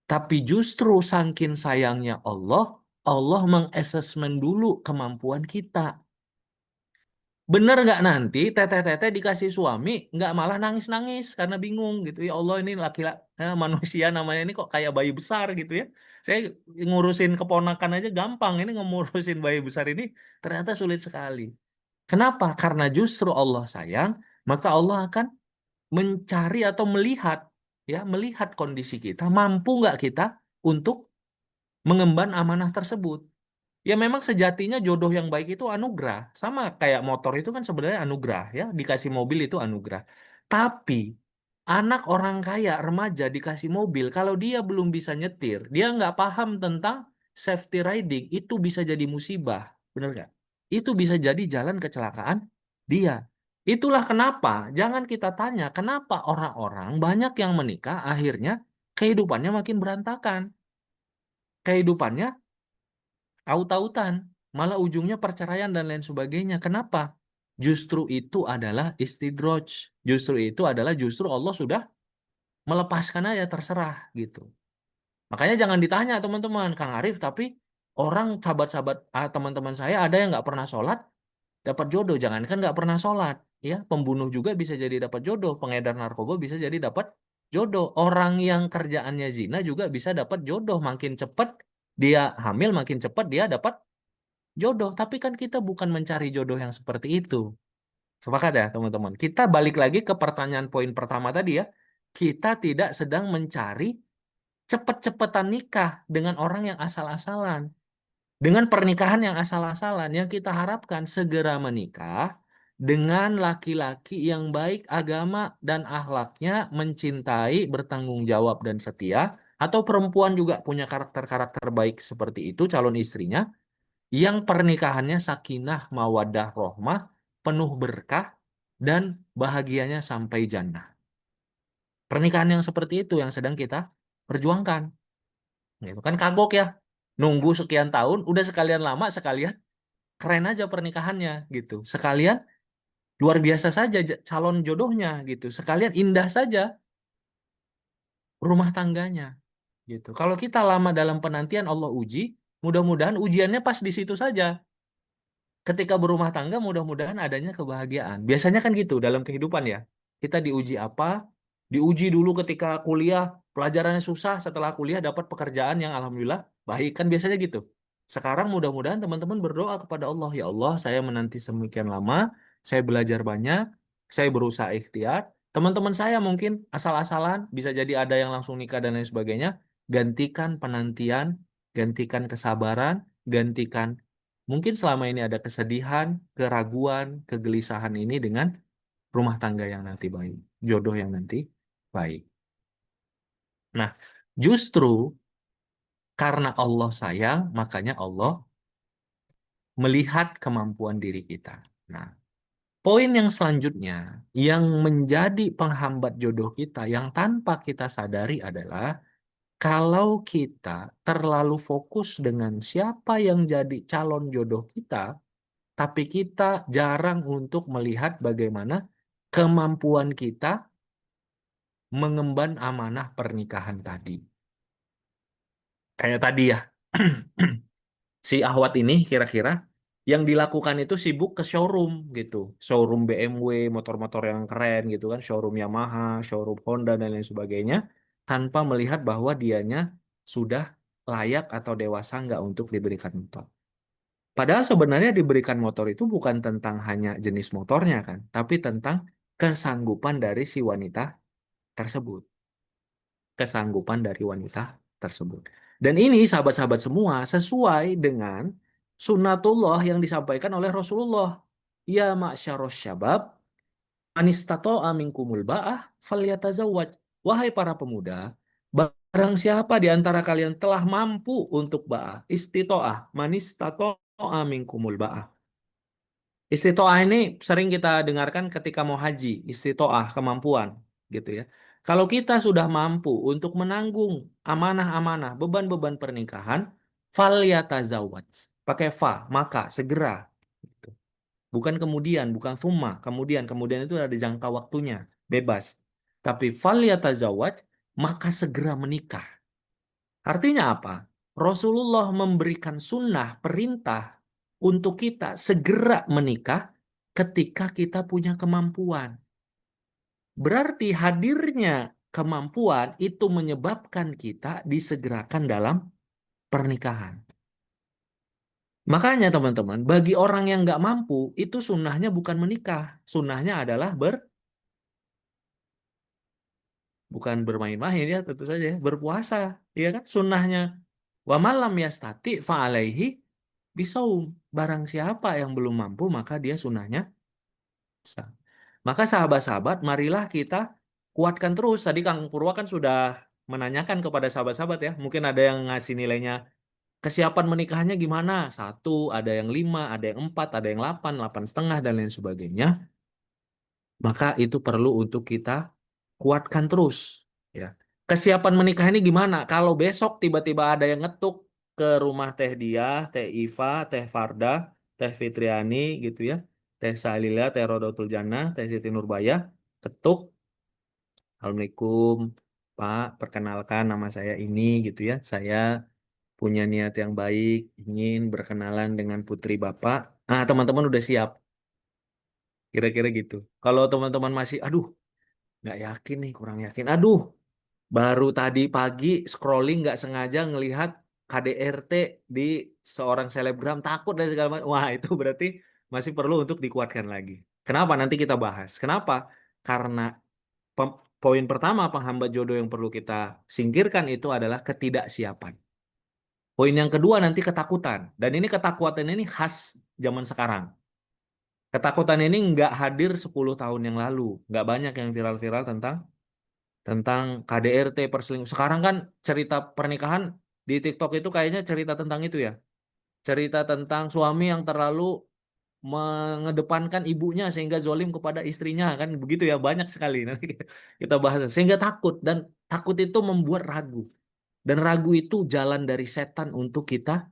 Tapi justru saking sayangnya Allah, Allah mengassessment dulu kemampuan kita. Bener nggak nanti teteh-teteh dikasih suami nggak malah nangis-nangis karena bingung gitu ya Allah, ini laki-laki manusia namanya ini kok kayak bayi besar gitu ya. Saya ngurusin keponakan aja gampang, ini ngurusin bayi besar ini ternyata sulit sekali. Kenapa? Karena justru Allah sayang, maka Allah akan mencari atau melihat, ya melihat kondisi kita, mampu nggak kita untuk mengemban amanah tersebut. Ya memang sejatinya jodoh yang baik itu anugerah. Sama kayak motor itu kan sebenarnya anugerah ya. Dikasih mobil itu anugerah. Tapi anak orang kaya, remaja dikasih mobil, kalau dia belum bisa nyetir, dia nggak paham tentang safety riding, itu bisa jadi musibah. Bener nggak? Itu bisa jadi jalan kecelakaan dia. Itulah kenapa, jangan kita tanya kenapa orang-orang banyak yang menikah, akhirnya kehidupannya makin berantakan. Kehidupannya aut-autan, malah ujungnya perceraian dan lain sebagainya. Kenapa? Justru itu adalah istidroj. Justru Allah sudah melepaskan aja terserah gitu. Makanya jangan ditanya teman-teman, Kang Arif, tapi orang sahabat-sahabat teman-teman saya ada yang nggak pernah sholat dapat jodoh. Jangankan nggak pernah sholat, ya pembunuh juga bisa jadi dapat jodoh, pengedar narkoba bisa jadi dapat jodoh, orang yang kerjaannya zina juga bisa dapat jodoh. Makin cepat dia hamil, makin cepat dia dapat jodoh. Tapi kan kita bukan mencari jodoh yang seperti itu. Sepakat ya, teman-teman? Kita balik lagi ke pertanyaan poin pertama tadi ya. Kita tidak sedang mencari cepet-cepetan nikah dengan orang yang asal-asalan. Dengan pernikahan yang asal-asalan, yang kita harapkan segera menikah dengan laki-laki yang baik agama dan akhlaknya, mencintai, bertanggung jawab dan setia, atau perempuan juga punya karakter-karakter baik seperti itu calon istrinya, yang pernikahannya sakinah, mawaddah, rohmah, penuh berkah, dan bahagianya sampai jannah. Pernikahan yang seperti itu yang sedang kita perjuangkan. Gitu kan kagok ya. Nunggu sekian tahun, udah sekalian lama, sekalian keren aja pernikahannya gitu. Sekalian luar biasa saja calon jodohnya gitu. Sekalian indah saja rumah tangganya gitu. Kalau kita lama dalam penantian Allah uji, mudah-mudahan ujiannya pas di situ saja. ketika berumah tangga mudah-mudahan adanya kebahagiaan. Biasanya kan gitu dalam kehidupan ya. Kita diuji apa? Diuji dulu ketika kuliah, pelajarannya susah, setelah kuliah dapat pekerjaan yang alhamdulillah baik, kan biasanya gitu. Sekarang mudah-mudahan teman-teman berdoa kepada Allah, ya Allah, saya menanti semikian lama, saya belajar banyak, saya berusaha ikhtiar. Teman-teman saya mungkin asal-asalan, bisa jadi ada yang langsung nikah dan lain sebagainya. Gantikan penantian, gantikan kesabaran, gantikan mungkin selama ini ada kesedihan, keraguan, kegelisahan ini dengan rumah tangga yang nanti baik, jodoh yang nanti baik. Nah, justru karena Allah sayang, makanya Allah melihat kemampuan diri kita. Nah, poin yang selanjutnya yang menjadi penghambat jodoh kita yang tanpa kita sadari adalah kalau kita terlalu fokus dengan siapa yang jadi calon jodoh kita, tapi kita jarang untuk melihat bagaimana kemampuan kita mengemban amanah pernikahan tadi. Kayak tadi ya, si Ahwat ini kira-kira yang dilakukan itu sibuk ke showroom gitu. Showroom BMW, motor-motor yang keren gitu kan, showroom Yamaha, showroom Honda dan lain sebagainya, tanpa melihat bahwa dianya sudah layak atau dewasa nggak untuk diberikan motor. Padahal sebenarnya diberikan motor itu bukan tentang hanya jenis motornya kan, tapi tentang kesanggupan dari si wanita tersebut. Kesanggupan dari wanita tersebut. Dan ini sahabat-sahabat semua sesuai dengan sunnatullah yang disampaikan oleh Rasulullah. Ya ma'syaros syabab, manistato'a minkumul ba'ah falyatazawwaj. Wahai para pemuda, barang siapa di antara kalian telah mampu untuk ba'ah, istito'ah, manistato'a minkumul ba'ah. Istitoah ini sering kita dengarkan ketika mau haji, istitoah, kemampuan, gitu ya. Kalau kita sudah mampu untuk menanggung amanah-amanah, beban-beban pernikahan, fal yatazawwaj. Pakai fa, maka segera. Gitu. Bukan kemudian, bukan thumma, kemudian itu ada jangka waktunya, bebas. Tapi fal yatazawwaj, maka segera menikah. Artinya apa? Rasulullah memberikan sunnah, perintah untuk kita segera menikah ketika kita punya kemampuan. Berarti hadirnya kemampuan itu menyebabkan kita disegerakan dalam pernikahan. Makanya teman-teman, bagi orang yang nggak mampu, itu sunnahnya bukan menikah. Sunnahnya adalah bukan bermain-main ya tentu saja, ya, berpuasa. Iya kan? Sunnahnya. Wa malam yastati fa'alaihi bisaum. Barang siapa yang belum mampu, maka dia sunnahnya puasa. Maka sahabat-sahabat, marilah kita kuatkan terus. Tadi Kang Purwa kan sudah menanyakan kepada sahabat-sahabat ya. Mungkin ada yang ngasih nilainya. Kesiapan menikahnya gimana? Satu, ada yang lima, ada yang empat, ada yang delapan, 8,5, dan lain sebagainya. Maka itu perlu untuk kita kuatkan terus. Ya. Kesiapan menikah ini gimana? Kalau besok tiba-tiba ada yang ngetuk ke rumah Teh Dia, Teh Iva, Teh Farda, Teh Fitriani gitu ya, Teh Salila, Teh Rodotul Jannah, Teh Siti Nurbaya, ketuk, Assalamualaikum, Pak, perkenalkan nama saya ini gitu ya. Saya punya niat yang baik, ingin berkenalan dengan putri Bapak. Ah, teman-teman udah siap, kira-kira gitu. Kalau teman-teman masih, aduh, nggak yakin nih, kurang yakin. Aduh, baru tadi pagi scrolling nggak sengaja ngelihat KDRT di seorang selebgram takut dan segala macam. Wah, itu berarti masih perlu untuk dikuatkan lagi. Kenapa? Nanti kita bahas. Kenapa? Karena poin pertama penghambat jodoh yang perlu kita singkirkan itu adalah ketidaksiapan. Poin yang kedua nanti ketakutan. Dan ini ketakutan ini khas zaman sekarang. Ketakutan ini nggak hadir 10 tahun yang lalu. Nggak banyak yang viral-viral tentang KDRT perselingkuhan. Sekarang kan cerita pernikahan di TikTok itu kayaknya cerita tentang itu ya. Cerita tentang suami yang terlalu mengedepankan ibunya sehingga zolim kepada istrinya kan begitu ya banyak sekali nanti kita bahas sehingga takut dan takut itu membuat ragu dan ragu itu jalan dari setan untuk kita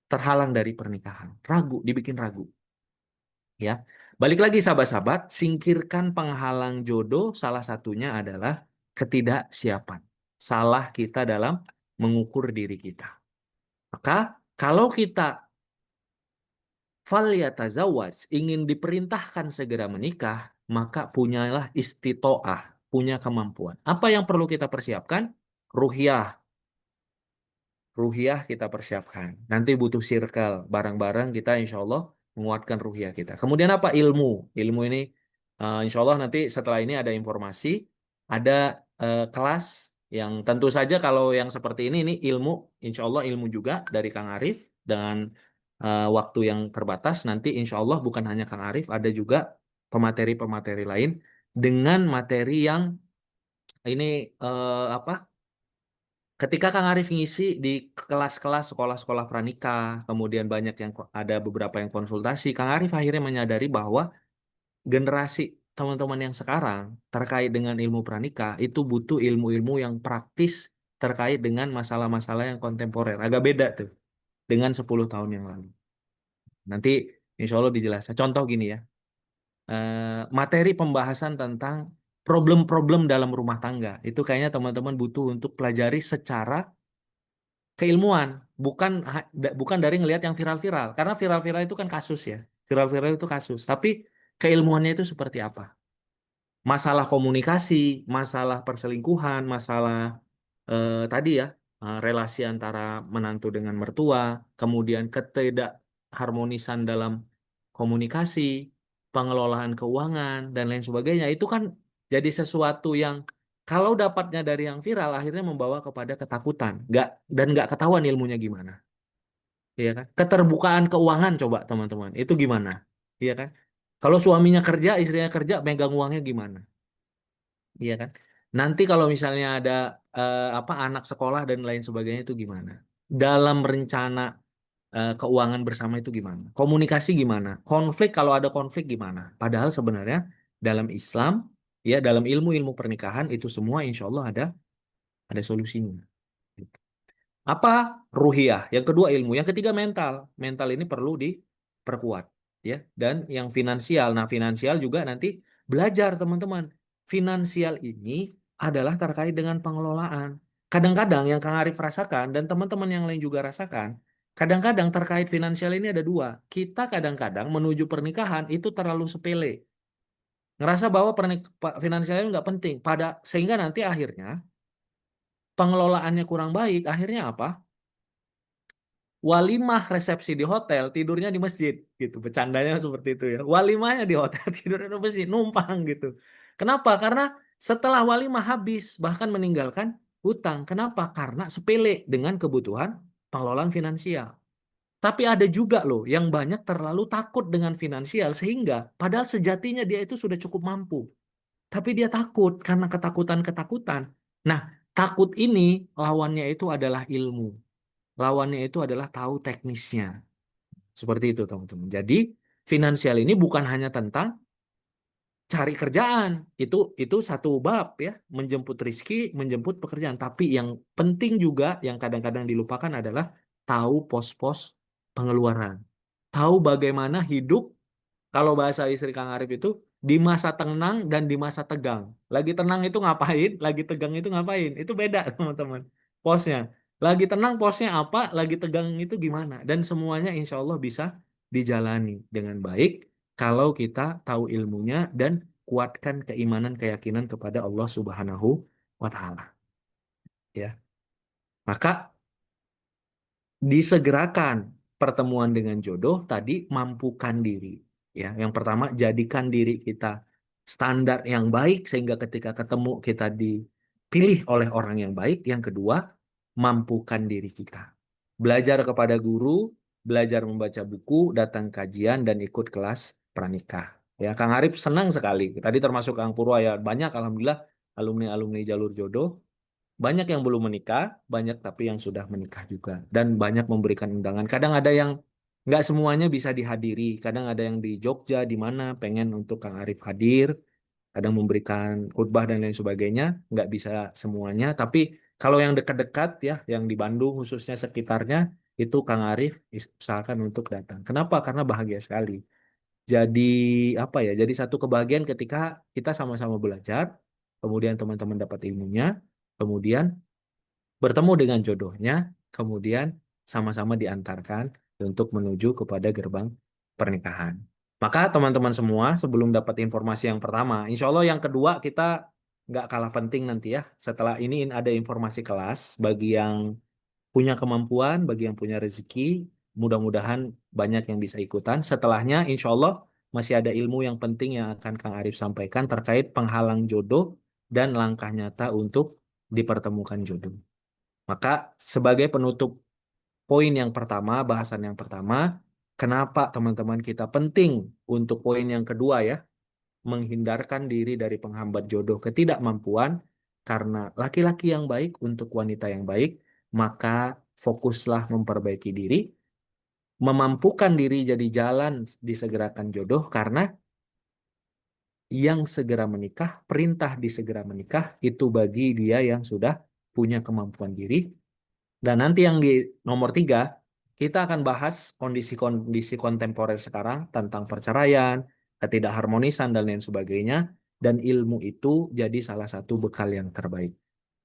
terhalang dari pernikahan ragu dibikin ragu ya balik lagi sahabat-sahabat singkirkan penghalang jodoh salah satunya adalah ketidaksiapan salah kita dalam mengukur diri kita maka kalau kita falyatazawwaj, ingin diperintahkan segera menikah, maka punyalah istitoah, punya kemampuan. Apa yang perlu kita persiapkan? Ruhiyah, ruhiyah kita persiapkan. Nanti butuh circle, bareng-bareng kita insya Allah menguatkan ruhiyah kita. Kemudian apa? Ilmu. Ilmu ini insya Allah nanti setelah ini ada informasi, ada kelas yang tentu saja kalau yang seperti ini ilmu, insya Allah ilmu juga dari Kang Arif dengan waktu yang terbatas. Nanti insya Allah bukan hanya Kang Arif, ada juga pemateri-pemateri lain dengan materi yang ini apa? Ketika Kang Arif ngisi di kelas-kelas sekolah-sekolah pranikah, kemudian banyak yang ada beberapa yang konsultasi, Kang Arif akhirnya menyadari bahwa generasi teman-teman yang sekarang terkait dengan ilmu pranikah itu butuh ilmu-ilmu yang praktis terkait dengan masalah-masalah yang kontemporer. Agak beda tuh dengan 10 tahun yang lalu. Nanti insya Allah dijelaskan. Contoh gini ya, materi pembahasan tentang problem-problem dalam rumah tangga. Itu kayaknya teman-teman butuh untuk pelajari secara keilmuan, bukan dari ngelihat yang viral-viral. Karena viral-viral itu kan kasus ya. Viral-viral itu kasus. Tapi keilmuannya itu seperti apa? Masalah komunikasi, masalah perselingkuhan, masalah tadi ya, relasi antara menantu dengan mertua, kemudian ketidakharmonisan dalam komunikasi, pengelolaan keuangan, dan lain sebagainya. Itu kan jadi sesuatu yang kalau dapatnya dari yang viral, akhirnya membawa kepada ketakutan, dan nggak ketahuan ilmunya gimana, iya kan? Keterbukaan keuangan coba teman-teman, itu gimana, iya kan? Kalau suaminya kerja, istrinya kerja, megang uangnya gimana? Iya kan? Nanti kalau misalnya ada apa anak sekolah dan lain sebagainya itu gimana? Dalam rencana keuangan bersama itu gimana? Komunikasi gimana? Konflik kalau ada konflik gimana? Padahal sebenarnya dalam Islam ya dalam ilmu-ilmu pernikahan itu semua insya Allah ada solusinya. Gitu. Apa? Ruhiyah. Yang kedua ilmu. Yang ketiga mental. Mental ini perlu diperkuat. Ya. Dan yang finansial. Nah, finansial juga nanti belajar teman-teman. Finansial ini adalah terkait dengan pengelolaan. Kadang-kadang yang Kang Arif rasakan dan teman-teman yang lain juga rasakan, kadang-kadang terkait finansial ini ada dua. Kita kadang-kadang menuju pernikahan itu terlalu sepele. Ngerasa bahwa finansial itu nggak penting. Sehingga nanti akhirnya pengelolaannya kurang baik. Akhirnya apa? Walimah resepsi di hotel, tidurnya di masjid gitu. Bercandanya seperti itu ya. Walimahnya di hotel, tidurnya di masjid, numpang gitu. Kenapa? Karena setelah walimah habis bahkan meninggalkan hutang. Kenapa? Karena sepele dengan kebutuhan pengelolaan finansial. Tapi ada juga loh yang banyak terlalu takut dengan finansial sehingga padahal sejatinya dia itu sudah cukup mampu. Tapi dia takut karena ketakutan-ketakutan. Nah, takut ini lawannya itu adalah ilmu. Lawannya itu adalah tahu teknisnya. Seperti itu, teman-teman. Jadi, finansial ini bukan hanya tentang cari kerjaan. Itu satu bab ya, menjemput rizki, menjemput pekerjaan. Tapi yang penting juga yang kadang-kadang dilupakan adalah tahu pos-pos pengeluaran. Tahu bagaimana hidup kalau bahasa istri Kang Arif itu di masa tenang dan di masa tegang. Lagi tenang itu ngapain, lagi tegang itu ngapain. Itu beda teman-teman. Posnya. Lagi tenang posnya apa, lagi tegang itu gimana. Dan semuanya insya Allah bisa dijalani dengan baik kalau kita tahu ilmunya dan kuatkan keimanan keyakinan kepada Allah Subhanahu wa taala. Ya. Maka disegerakan pertemuan dengan jodoh tadi mampukan diri ya yang pertama jadikan diri kita standar yang baik sehingga ketika ketemu kita dipilih oleh orang yang baik yang kedua mampukan diri kita belajar kepada guru belajar membaca buku datang kajian dan ikut kelas pranikah ya Kang Arif senang sekali tadi termasuk Kang Purwa ya banyak alhamdulillah alumni-alumni jalur jodoh banyak yang belum menikah, banyak tapi yang sudah menikah juga. Dan banyak memberikan undangan. Kadang ada yang nggak semuanya bisa dihadiri. Kadang ada yang di Jogja, di mana pengen untuk Kang Arif hadir. Kadang memberikan khutbah dan lain sebagainya. Nggak bisa semuanya. Tapi kalau yang dekat-dekat ya, yang di Bandung khususnya sekitarnya, itu Kang Arif usahakan untuk datang. Kenapa? Karena bahagia sekali. Jadi apa ya? Jadi satu kebahagiaan ketika kita sama-sama belajar, kemudian teman-teman dapat ilmunya, kemudian bertemu dengan jodohnya, kemudian sama-sama diantarkan untuk menuju kepada gerbang pernikahan. Maka teman-teman semua sebelum dapat informasi yang pertama, insya Allah yang kedua kita nggak kalah penting nanti ya. Setelah ini ada informasi kelas bagi yang punya kemampuan, bagi yang punya rezeki, mudah-mudahan banyak yang bisa ikutan. Setelahnya insya Allah masih ada ilmu yang penting yang akan Kang Arif sampaikan terkait penghalang jodoh dan langkah nyata untuk dipertemukan jodoh. Maka sebagai penutup poin yang pertama, bahasan yang pertama, kenapa teman-teman kita penting untuk poin yang kedua ya, menghindarkan diri dari penghambat jodoh ketidakmampuan, karena laki-laki yang baik untuk wanita yang baik, maka fokuslah memperbaiki diri, memampukan diri jadi jalan disegerakan jodoh, karena yang segera menikah, perintah disegera menikah, itu bagi dia yang sudah punya kemampuan diri. Dan nanti yang di nomor tiga, kita akan bahas kondisi-kondisi kontemporer sekarang tentang perceraian, ketidakharmonisan, dan lain sebagainya. Dan ilmu itu jadi salah satu bekal yang terbaik.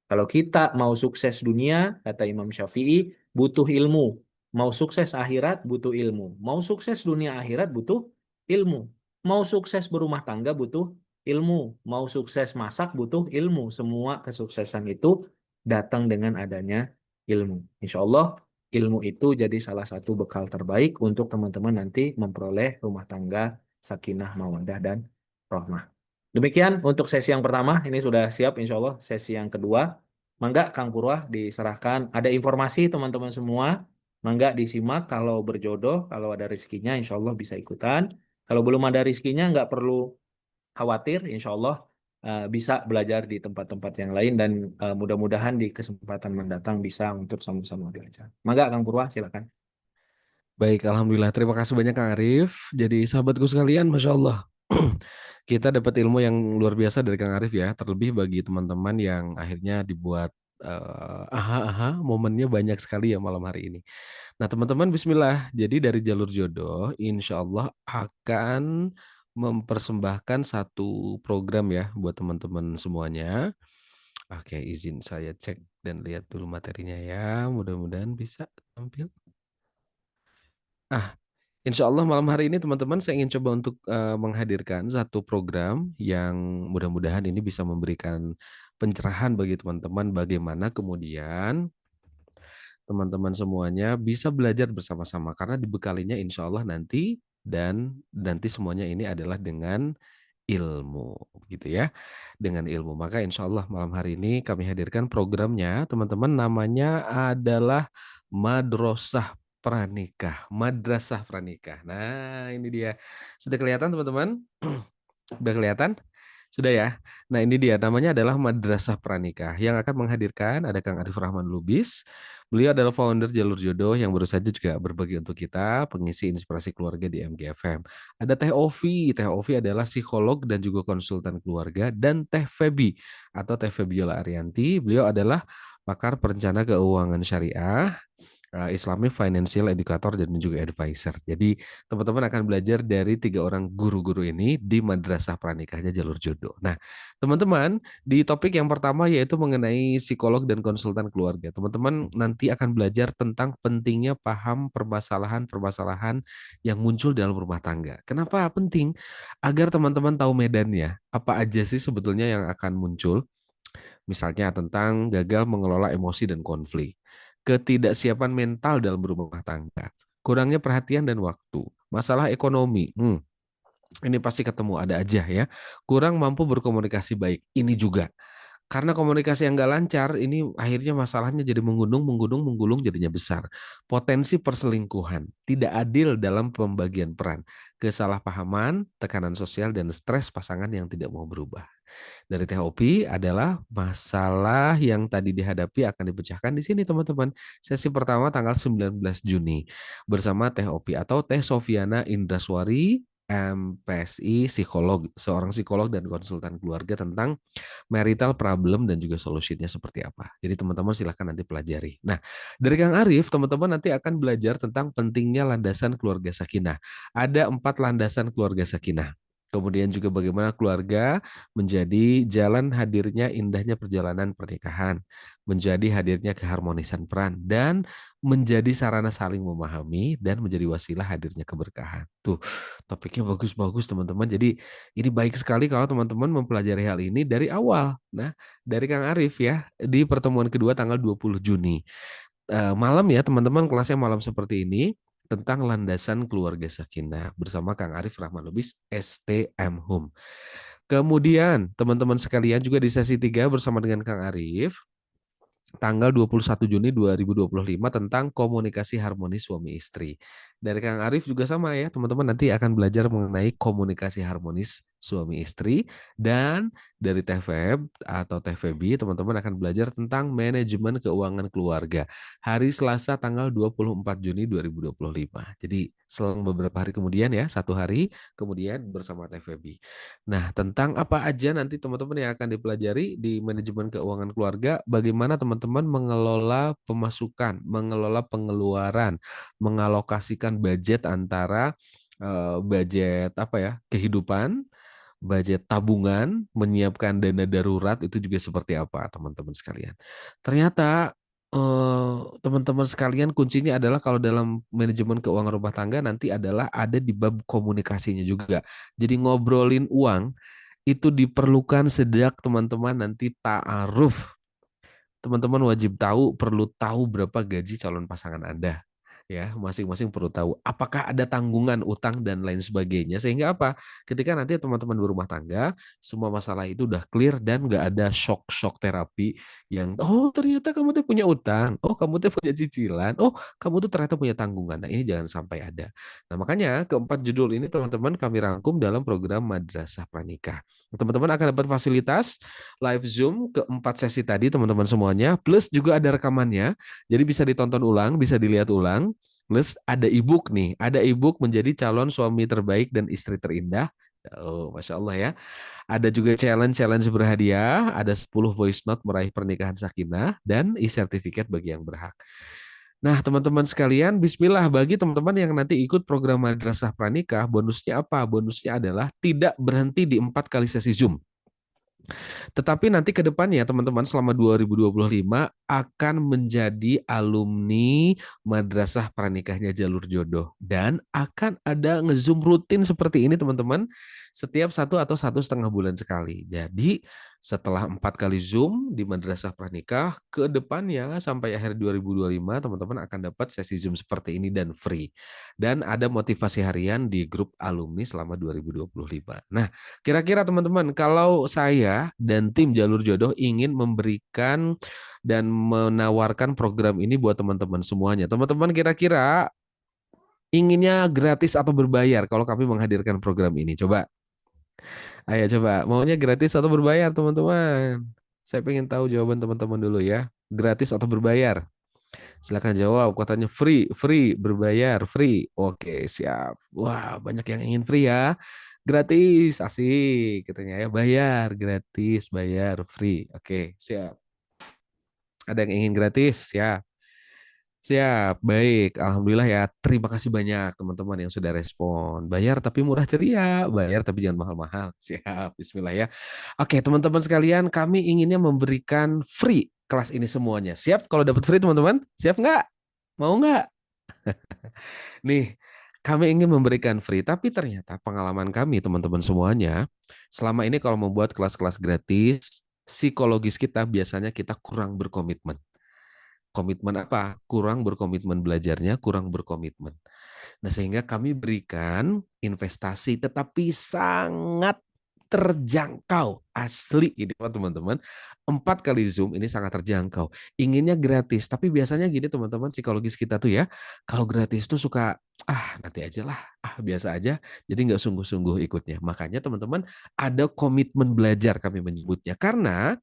Kalau kita mau sukses dunia, kata Imam Syafi'i, butuh ilmu. Mau sukses akhirat, butuh ilmu. Mau sukses dunia akhirat, butuh ilmu. Mau sukses berumah tangga, butuh ilmu. Mau sukses masak, butuh ilmu. Semua kesuksesan itu datang dengan adanya ilmu. Insya Allah, ilmu itu jadi salah satu bekal terbaik untuk teman-teman nanti memperoleh rumah tangga sakinah, mawaddah, dan rahmah. Demikian untuk sesi yang pertama, ini sudah siap insya Allah. Sesi yang kedua, mangga Kang Purwah diserahkan. Ada informasi teman-teman semua, mangga disimak kalau berjodoh, kalau ada rezekinya insya Allah bisa ikutan. Kalau belum ada rezekinya nggak perlu khawatir, insya Allah bisa belajar di tempat-tempat yang lain dan mudah-mudahan di kesempatan mendatang bisa untuk sama-sama belajar. Mangga Kang Purwah silakan. Baik, Alhamdulillah. Terima kasih banyak Kang Arif. Jadi sahabatku sekalian, Masya Allah. Kita dapat ilmu yang luar biasa dari Kang Arif ya. Terlebih bagi teman-teman yang akhirnya dibuat aha momennya banyak sekali ya malam hari ini. Nah teman-teman Bismillah. Jadi dari jalur jodoh, Insya Allah akan mempersembahkan satu program ya buat teman-teman semuanya. Oke, izin saya cek dan lihat dulu materinya ya. Mudah-mudahan bisa tampil. Ah, Insya Allah malam hari ini teman-teman saya ingin coba untuk menghadirkan satu program yang mudah-mudahan ini bisa memberikan pencerahan bagi teman-teman bagaimana kemudian teman-teman semuanya bisa belajar bersama-sama karena dibekalinya insya Allah nanti dan nanti semuanya ini adalah dengan ilmu gitu ya dengan ilmu maka insya Allah malam hari ini kami hadirkan programnya teman-teman namanya adalah Madrasah Pranikah. Nah ini dia sudah kelihatan teman-teman. Udah kelihatan? Sudah ya. Nah, ini dia namanya adalah Madrasah Pranikah yang akan menghadirkan ada Kang Arif Rahman Lubis. Beliau adalah founder Jalur Jodoh yang baru saja juga berbagi untuk kita pengisi inspirasi keluarga di MGFM. Ada Teh Ovi. Teh Ovi adalah psikolog dan juga konsultan keluarga dan Teh Febi atau Teh Febiola Arianti. Beliau adalah pakar perencana keuangan syariah Islamic Financial Educator dan juga Advisor. Jadi teman-teman akan belajar dari tiga orang guru-guru ini di Madrasah Pranikahnya Jalur Jodoh. Nah, teman-teman di topik yang pertama yaitu mengenai psikolog dan konsultan keluarga. Teman-teman nanti akan belajar tentang pentingnya paham permasalahan-permasalahan yang muncul dalam rumah tangga. Kenapa penting? Agar teman-teman tahu medannya. Apa aja sih sebetulnya yang akan muncul? Misalnya tentang gagal mengelola emosi dan konflik, ketidaksiapan mental dalam berumah tangga, kurangnya perhatian dan waktu, masalah ekonomi, ini pasti ketemu ada aja ya, kurang mampu berkomunikasi baik, ini juga. Karena komunikasi yang nggak lancar, ini akhirnya masalahnya jadi menggunung, menggunung, menggulung jadinya besar. Potensi perselingkuhan, tidak adil dalam pembagian peran, kesalahpahaman, tekanan sosial, dan stres pasangan yang tidak mau berubah dari THOP adalah masalah yang tadi dihadapi akan dipecahkan di sini teman-teman. Sesi pertama tanggal 19 Juni bersama THOP atau Teh Sofiana Indraswari MPSI psikolog, seorang psikolog dan konsultan keluarga tentang marital problem dan juga solusinya seperti apa. Jadi teman-teman silahkan nanti pelajari. Nah, dari Kang Arif, teman-teman nanti akan belajar tentang pentingnya landasan keluarga sakinah. Ada 4 landasan keluarga sakinah. Kemudian juga bagaimana keluarga menjadi jalan hadirnya indahnya perjalanan pernikahan, menjadi hadirnya keharmonisan peran, dan menjadi sarana saling memahami dan menjadi wasilah hadirnya keberkahan. Tuh, topiknya bagus-bagus teman-teman. Jadi ini baik sekali kalau teman-teman mempelajari hal ini dari awal. Nah, dari Kang Arif ya, di pertemuan kedua tanggal 20 Juni. Malam ya teman-teman, kelasnya malam seperti ini tentang landasan keluarga sakinah bersama Kang Arif Rahman Lubis STM Home. Kemudian teman-teman sekalian juga di sesi 3 bersama dengan Kang Arif tanggal 21 Juni 2025 tentang komunikasi harmonis suami istri. Dari Kang Arif juga sama ya, teman-teman nanti akan belajar mengenai komunikasi harmonis suami istri, dan dari TVB atau TVB teman-teman akan belajar tentang manajemen keuangan keluarga. Hari Selasa tanggal 24 Juni 2025. Jadi selang beberapa hari kemudian ya, satu hari kemudian bersama TVB. Nah, tentang apa aja nanti teman-teman yang akan dipelajari di manajemen keuangan keluarga, bagaimana teman-teman mengelola pemasukan, mengelola pengeluaran, mengalokasikan budget antara budget apa ya, kehidupan, budget tabungan, menyiapkan dana darurat itu juga seperti apa, teman-teman sekalian. Ternyata teman-teman sekalian kuncinya adalah kalau dalam manajemen keuangan rumah tangga nanti adalah ada di bab komunikasinya juga. Jadi ngobrolin uang itu diperlukan sejak teman-teman nanti ta'aruf. Teman-teman wajib tahu, perlu tahu berapa gaji calon pasangan Anda. Ya, masing-masing perlu tahu apakah ada tanggungan utang dan lain sebagainya, sehingga apa? Ketika nanti teman-teman berumah tangga, semua masalah itu udah clear dan nggak ada shock-shock terapi yang oh ternyata kamu tuh punya utang, oh kamu tuh punya cicilan, oh kamu tuh ternyata punya tanggungan. Nah, ini jangan sampai ada. Nah, makanya keempat judul ini teman-teman kami rangkum dalam program Madrasah Pranikah. Teman-teman akan dapat fasilitas live Zoom keempat sesi tadi teman-teman semuanya, plus juga ada rekamannya, jadi bisa ditonton ulang, bisa dilihat ulang. Plus ada ebook nih, ada ebook menjadi calon suami terbaik dan istri terindah. Oh, Masya Allah ya. Ada juga challenge-challenge berhadiah, ada 10 voice note meraih pernikahan sakinah, dan e-sertifikat bagi yang berhak. Nah, teman-teman sekalian, bismillah bagi teman-teman yang nanti ikut program Madrasah Pranikah, bonusnya apa? Bonusnya adalah tidak berhenti di 4 kali sesi Zoom. Tetapi nanti ke depannya teman-teman selama 2025 akan menjadi alumni Madrasah Pranikahnya Jalur Jodoh, dan akan ada nge-zoom rutin seperti ini teman-teman setiap 1 atau 1,5 bulan sekali. Jadi setelah 4 kali Zoom di Madrasah Pranikah, ke depannya sampai akhir 2025 teman-teman akan dapat sesi Zoom seperti ini dan free. Dan ada motivasi harian di grup alumni selama 2025. Nah, kira-kira teman-teman, kalau saya dan tim Jalur Jodoh ingin memberikan dan menawarkan program ini buat teman-teman semuanya. Teman-teman kira-kira inginnya gratis atau berbayar kalau kami menghadirkan program ini? Coba, ayo coba. Maunya gratis atau berbayar, teman-teman? Saya pengen tahu jawaban teman-teman dulu ya. Gratis atau berbayar? Silakan jawab. Katanya free, free, berbayar, free. Oke, siap. Wah, banyak yang ingin free ya. Gratis, asik katanya ya. Bayar, gratis, bayar, free. Oke, siap. Ada yang ingin gratis ya? Siap, baik. Alhamdulillah ya. Terima kasih banyak teman-teman yang sudah respon. Bayar tapi murah ceria, bayar tapi jangan mahal-mahal. Siap, bismillah ya. Oke, teman-teman sekalian, kami inginnya memberikan free kelas ini semuanya. Siap kalau dapat free teman-teman? Siap nggak? Mau nggak? Nih, kami ingin memberikan free, tapi ternyata pengalaman kami teman-teman semuanya, selama ini kalau membuat kelas-kelas gratis, psikologis kita biasanya kita kurang berkomitmen. Komitmen apa? Kurang berkomitmen belajarnya, kurang berkomitmen. Nah, sehingga kami berikan investasi tetapi sangat terjangkau. Asli ini teman-teman. 4 kali Zoom ini sangat terjangkau. Inginnya gratis, tapi biasanya gini teman-teman, psikologis kita tuh ya, kalau gratis tuh suka, nanti aja lah, biasa aja, jadi nggak sungguh-sungguh ikutnya. Makanya teman-teman ada komitmen belajar kami menyebutnya, karena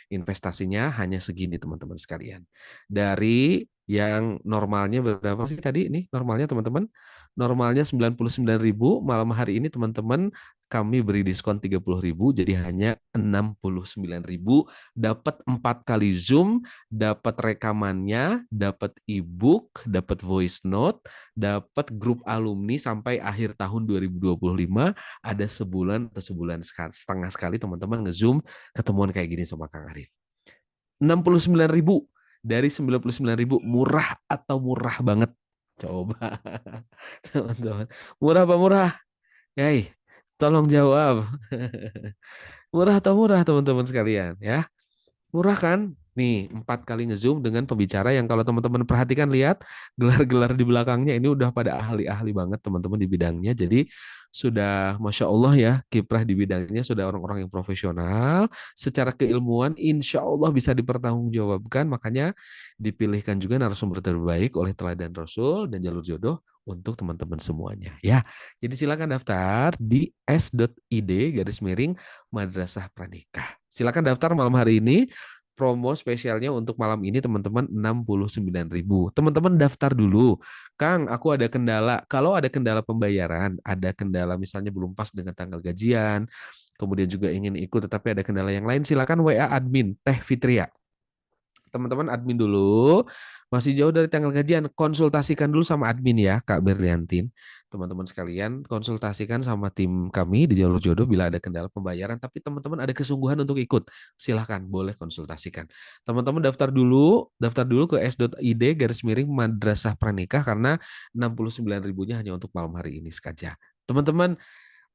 investasinya hanya segini teman-teman sekalian. Dari yang normalnya berapa sih tadi ini normalnya teman-teman? Normalnya 99.000, malam hari ini teman-teman kami beri diskon 30.000 jadi hanya 69.000, dapat 4 kali Zoom, dapat rekamannya, dapat e-book, dapat voice note, dapat grup alumni sampai akhir tahun 2025, ada sebulan atau setengah sekali teman-teman nge-Zoom ketemuan kayak gini sama Kang Arif. 69.000 dari 99.000, murah atau murah banget? Coba teman-teman, murah apa murah? Hei, tolong jawab. Murah atau murah teman-teman sekalian ya? Murah kan? Nih, 4 kali ngezoom dengan pembicara yang kalau teman-teman perhatikan lihat gelar-gelar di belakangnya ini udah pada ahli-ahli banget teman-teman di bidangnya. Jadi sudah Masya Allah ya, kiprah di bidangnya sudah orang-orang yang profesional. Secara keilmuan insya Allah bisa dipertanggungjawabkan. Makanya dipilihkan juga narasumber terbaik oleh Teladan Rasul dan Jalur Jodoh untuk teman-teman semuanya ya. Jadi silakan daftar di s.id garis miring Madrasah Pranikah. Silakan daftar malam hari ini. Promo spesialnya untuk malam ini teman-teman 69.000. Teman-teman daftar dulu. Kang, aku ada kendala. Kalau ada kendala pembayaran, ada kendala misalnya belum pas dengan tanggal gajian, kemudian juga ingin ikut tetapi ada kendala yang lain, silakan WA admin Teh Fitria. Teman-teman admin dulu. Masih jauh dari tanggal gajian, konsultasikan dulu sama admin ya, Kak Berliantin. Teman-teman sekalian, konsultasikan sama tim kami di Jalur Jodoh bila ada kendala pembayaran, tapi teman-teman ada kesungguhan untuk ikut. Silahkan, boleh konsultasikan. Teman-teman daftar dulu ke s.id garis miring Madrasah Pranikah karena 69 ribunya hanya untuk malam hari ini saja. Teman-teman,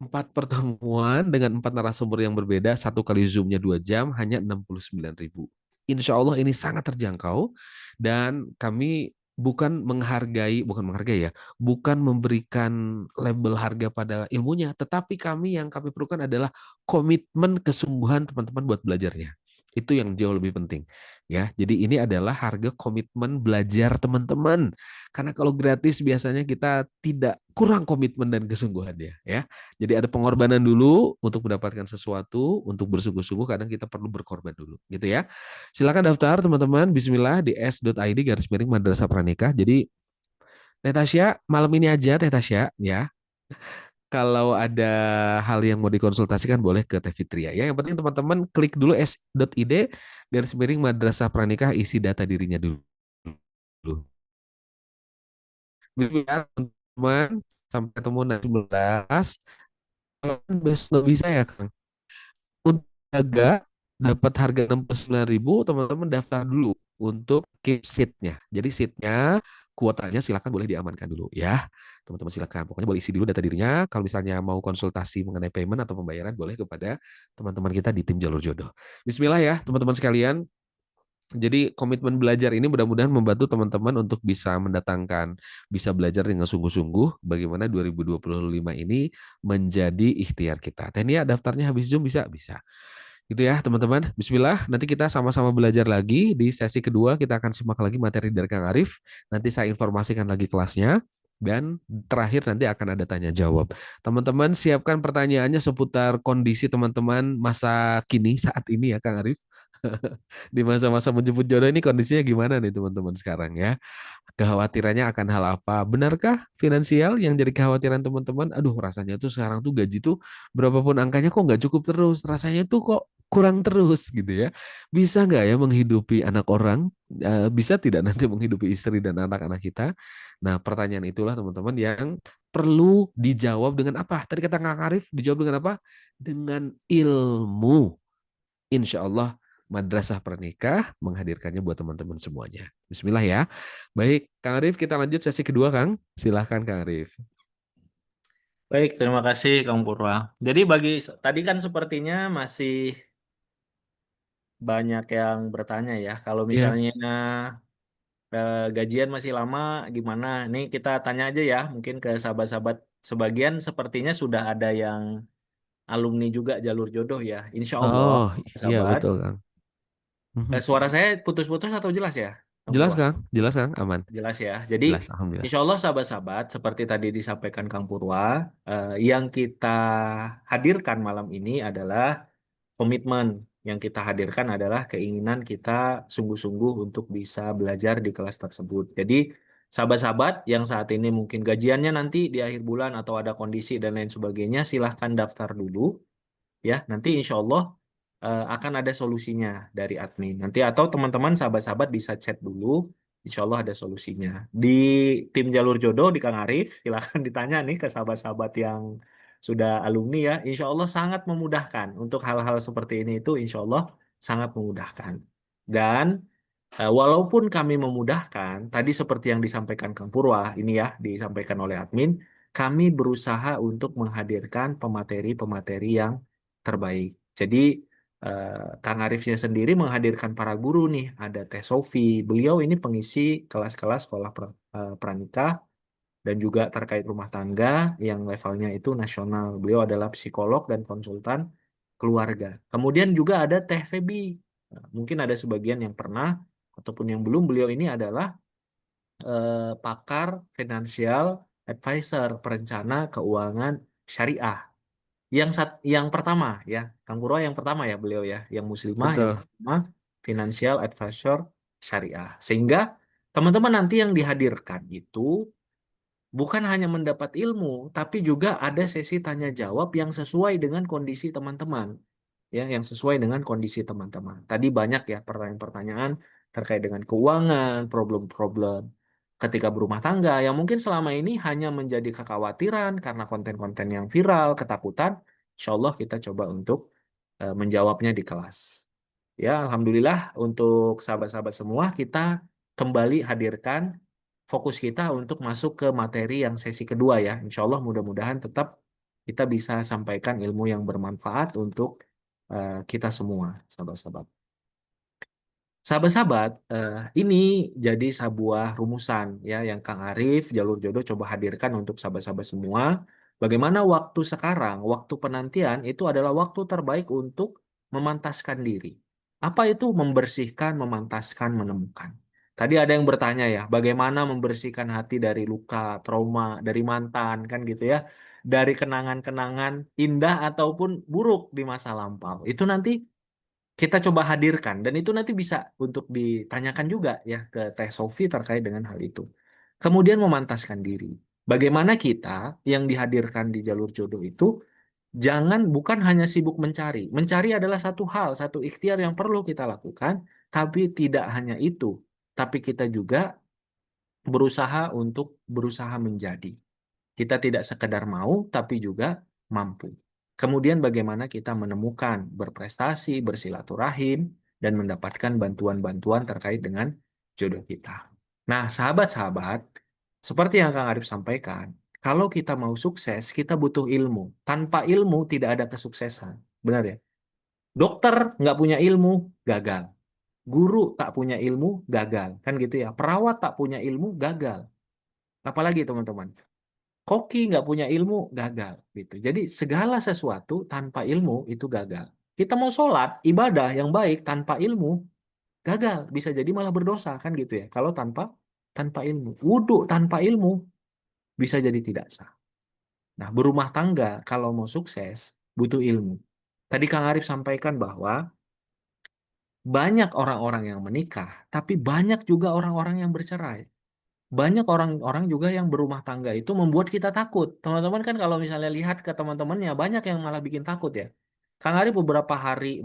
4 pertemuan dengan 4 narasumber yang berbeda, 1 kali Zoom-nya 2 jam, hanya 69.000. Insya Allah ini sangat terjangkau dan kami bukan menghargai ya, bukan memberikan label harga pada ilmunya, tetapi yang kami perlukan adalah komitmen kesungguhan teman-teman buat belajarnya. Itu yang jauh lebih penting ya. Jadi ini adalah harga komitmen belajar teman-teman. Karena kalau gratis biasanya kita tidak kurang komitmen dan kesungguhannya ya. Jadi ada pengorbanan dulu untuk mendapatkan sesuatu, untuk bersungguh-sungguh kadang kita perlu berkorban dulu, gitu ya. Silakan daftar teman-teman, bismillah di s.id garis miring Madrasah Pranikah. Jadi Teh Tasya, malam ini aja Teh Tasya ya. Kalau ada hal yang mau dikonsultasikan boleh ke Teh Fitria ya. Yang penting teman-teman klik dulu s.id garis miring Madrasah Pranikah, isi data dirinya dulu. Bismillah teman-teman, sampai ketemu nanti 11. Kalau besok nggak bisa ya Kang. Untuk jaga dapat harga 69.000, teman-teman daftar dulu untuk keep seatnya. Jadi seatnya kuotanya silakan boleh diamankan dulu ya. Teman-teman silakan. Pokoknya boleh isi dulu data dirinya. Kalau misalnya mau konsultasi mengenai payment atau pembayaran boleh kepada teman-teman kita di tim Jalur Jodoh. Bismillah ya teman-teman sekalian. Jadi komitmen belajar ini mudah-mudahan membantu teman-teman untuk bisa mendatangkan, bisa belajar dengan sungguh-sungguh bagaimana 2025 ini menjadi ikhtiar kita. Tania daftarnya habis Zoom bisa? Bisa. Gitu ya teman-teman. Bismillah, nanti kita sama-sama belajar lagi. Di sesi kedua kita akan simak lagi materi dari Kang Arif. Nanti saya informasikan lagi kelasnya. Dan terakhir nanti akan ada tanya jawab. Teman-teman siapkan pertanyaannya seputar kondisi teman-teman masa kini saat ini ya Kang Arif. Di masa-masa menjemput jodoh ini kondisinya gimana nih teman-teman sekarang ya? Kekhawatirannya akan hal apa? Benarkah finansial yang jadi kekhawatiran teman-teman? Aduh, rasanya tuh sekarang tuh gaji tuh berapapun angkanya kok nggak cukup terus. Rasanya tuh kok kurang terus gitu ya. Bisa nggak ya menghidupi anak orang? Bisa tidak nanti menghidupi istri dan anak-anak kita? Nah, pertanyaan itulah teman-teman yang perlu dijawab dengan apa? Tadi kata Kang Arif, dijawab dengan apa? Dengan ilmu. Insya Allah Madrasah Pernikah menghadirkannya buat teman-teman semuanya. Bismillah ya. Baik, Kang Arif, kita lanjut sesi kedua, Kang. Silahkan, Kang Arif. Baik, terima kasih Kang Purwa. Jadi tadi kan sepertinya masih banyak yang bertanya ya. Kalau Ya. misalnya gajian masih lama, gimana? Ini kita tanya aja ya, mungkin ke sahabat-sahabat. Sebagian sepertinya sudah ada yang alumni juga jalur jodoh ya. Insya Allah, Oh, iya sahabat. betul, Kang. Suara saya putus-putus atau jelas ya, Kang Jelas, Purwa? Kang. Jelas, Kang. Aman. Jelas ya. Jadi, Jelas, Alhamdulillah. insya Allah sahabat-sahabat, seperti tadi disampaikan Kang Purwa, yang kita hadirkan malam ini adalah komitmen. Yang kita hadirkan adalah keinginan kita sungguh-sungguh untuk bisa belajar di kelas tersebut. Jadi, Sahabat-sahabat yang saat ini mungkin gajiannya nanti di akhir bulan atau ada kondisi dan lain sebagainya, silahkan daftar dulu ya. Nanti insya Allah akan ada solusinya dari admin. Nanti atau teman-teman sahabat-sahabat bisa chat dulu, insya Allah ada solusinya. Di tim Jalur Jodoh di Kang Arif, silahkan ditanya nih ke sahabat-sahabat yang sudah alumni ya. Insya Allah sangat memudahkan untuk hal-hal seperti ini itu, insya Allah sangat memudahkan. Dan walaupun kami memudahkan, tadi seperti yang disampaikan Kang Purwa, ini ya disampaikan oleh admin, kami berusaha untuk menghadirkan pemateri-pemateri yang terbaik. Jadi Kang Arifnya sendiri menghadirkan para guru nih, ada Teh Sofi, beliau ini pengisi kelas-kelas sekolah pranikah dan juga terkait rumah tangga yang levelnya itu nasional. Beliau adalah psikolog dan konsultan keluarga. Kemudian juga ada Teh Febi. Nah, mungkin ada sebagian yang pernah ataupun yang belum, beliau ini adalah pakar financial advisor, perencana keuangan syariah. Yang pertama ya, Kang Purwa yang pertama ya beliau ya, yang muslimah yang Betul. pertama financial advisor syariah. Sehingga teman-teman nanti yang dihadirkan itu bukan hanya mendapat ilmu, tapi juga ada sesi tanya jawab yang sesuai dengan kondisi teman-teman ya, yang sesuai dengan kondisi teman-teman. Tadi banyak ya pertanyaan-pertanyaan terkait dengan keuangan, problem-problem ketika berumah tangga yang mungkin selama ini hanya menjadi kekhawatiran karena konten-konten yang viral, ketakutan. Insya Allah kita coba untuk menjawabnya di kelas. Ya, Alhamdulillah untuk sahabat-sahabat semua kita kembali hadirkan fokus kita untuk masuk ke materi yang sesi kedua ya. Insya Allah mudah-mudahan tetap kita bisa sampaikan ilmu yang bermanfaat untuk kita semua, sahabat-sahabat. Sahabat-sahabat, ini jadi sebuah rumusan ya yang Kang Arif Jalur Jodoh coba hadirkan untuk sahabat-sahabat semua. Bagaimana waktu sekarang, waktu penantian itu adalah waktu terbaik untuk memantaskan diri. Apa itu membersihkan, memantaskan, menemukan? Tadi ada yang bertanya ya, bagaimana membersihkan hati dari luka, trauma, dari mantan, kan gitu ya, dari kenangan-kenangan indah ataupun buruk di masa lampau. Itu nanti kita coba hadirkan dan itu nanti bisa untuk ditanyakan juga ya ke Teh Sofi terkait dengan hal itu. Kemudian memantaskan diri. Bagaimana kita yang dihadirkan di jalur jodoh itu jangan bukan hanya sibuk mencari. Mencari adalah satu hal, satu ikhtiar yang perlu kita lakukan, tapi tidak hanya itu. Tapi kita juga berusaha untuk berusaha menjadi. Kita tidak sekedar mau, tapi juga mampu. Kemudian bagaimana kita menemukan, berprestasi, bersilaturahim, dan mendapatkan bantuan-bantuan terkait dengan jodoh kita. Nah, sahabat-sahabat, seperti yang Kang Arif sampaikan, kalau kita mau sukses, kita butuh ilmu. Tanpa ilmu tidak ada kesuksesan. Benar ya? Dokter nggak punya ilmu, gagal. Guru tak punya ilmu, gagal. Kan gitu ya. Perawat tak punya ilmu, gagal. Apalagi teman-teman? Koki nggak punya ilmu gagal gitu. Jadi segala sesuatu tanpa ilmu itu gagal. Kita mau sholat ibadah yang baik tanpa ilmu gagal, bisa jadi malah berdosa kan gitu ya. Kalau tanpa ilmu, wudhu tanpa ilmu bisa jadi tidak sah. Nah, berumah tangga kalau mau sukses butuh ilmu. Tadi Kang Arif sampaikan bahwa banyak orang-orang yang menikah, tapi banyak juga orang-orang yang bercerai. Banyak orang-orang juga yang berumah tangga itu membuat kita takut. Teman-teman kan kalau misalnya lihat ke teman-temannya, banyak yang malah bikin takut ya. Kang Arif beberapa hari,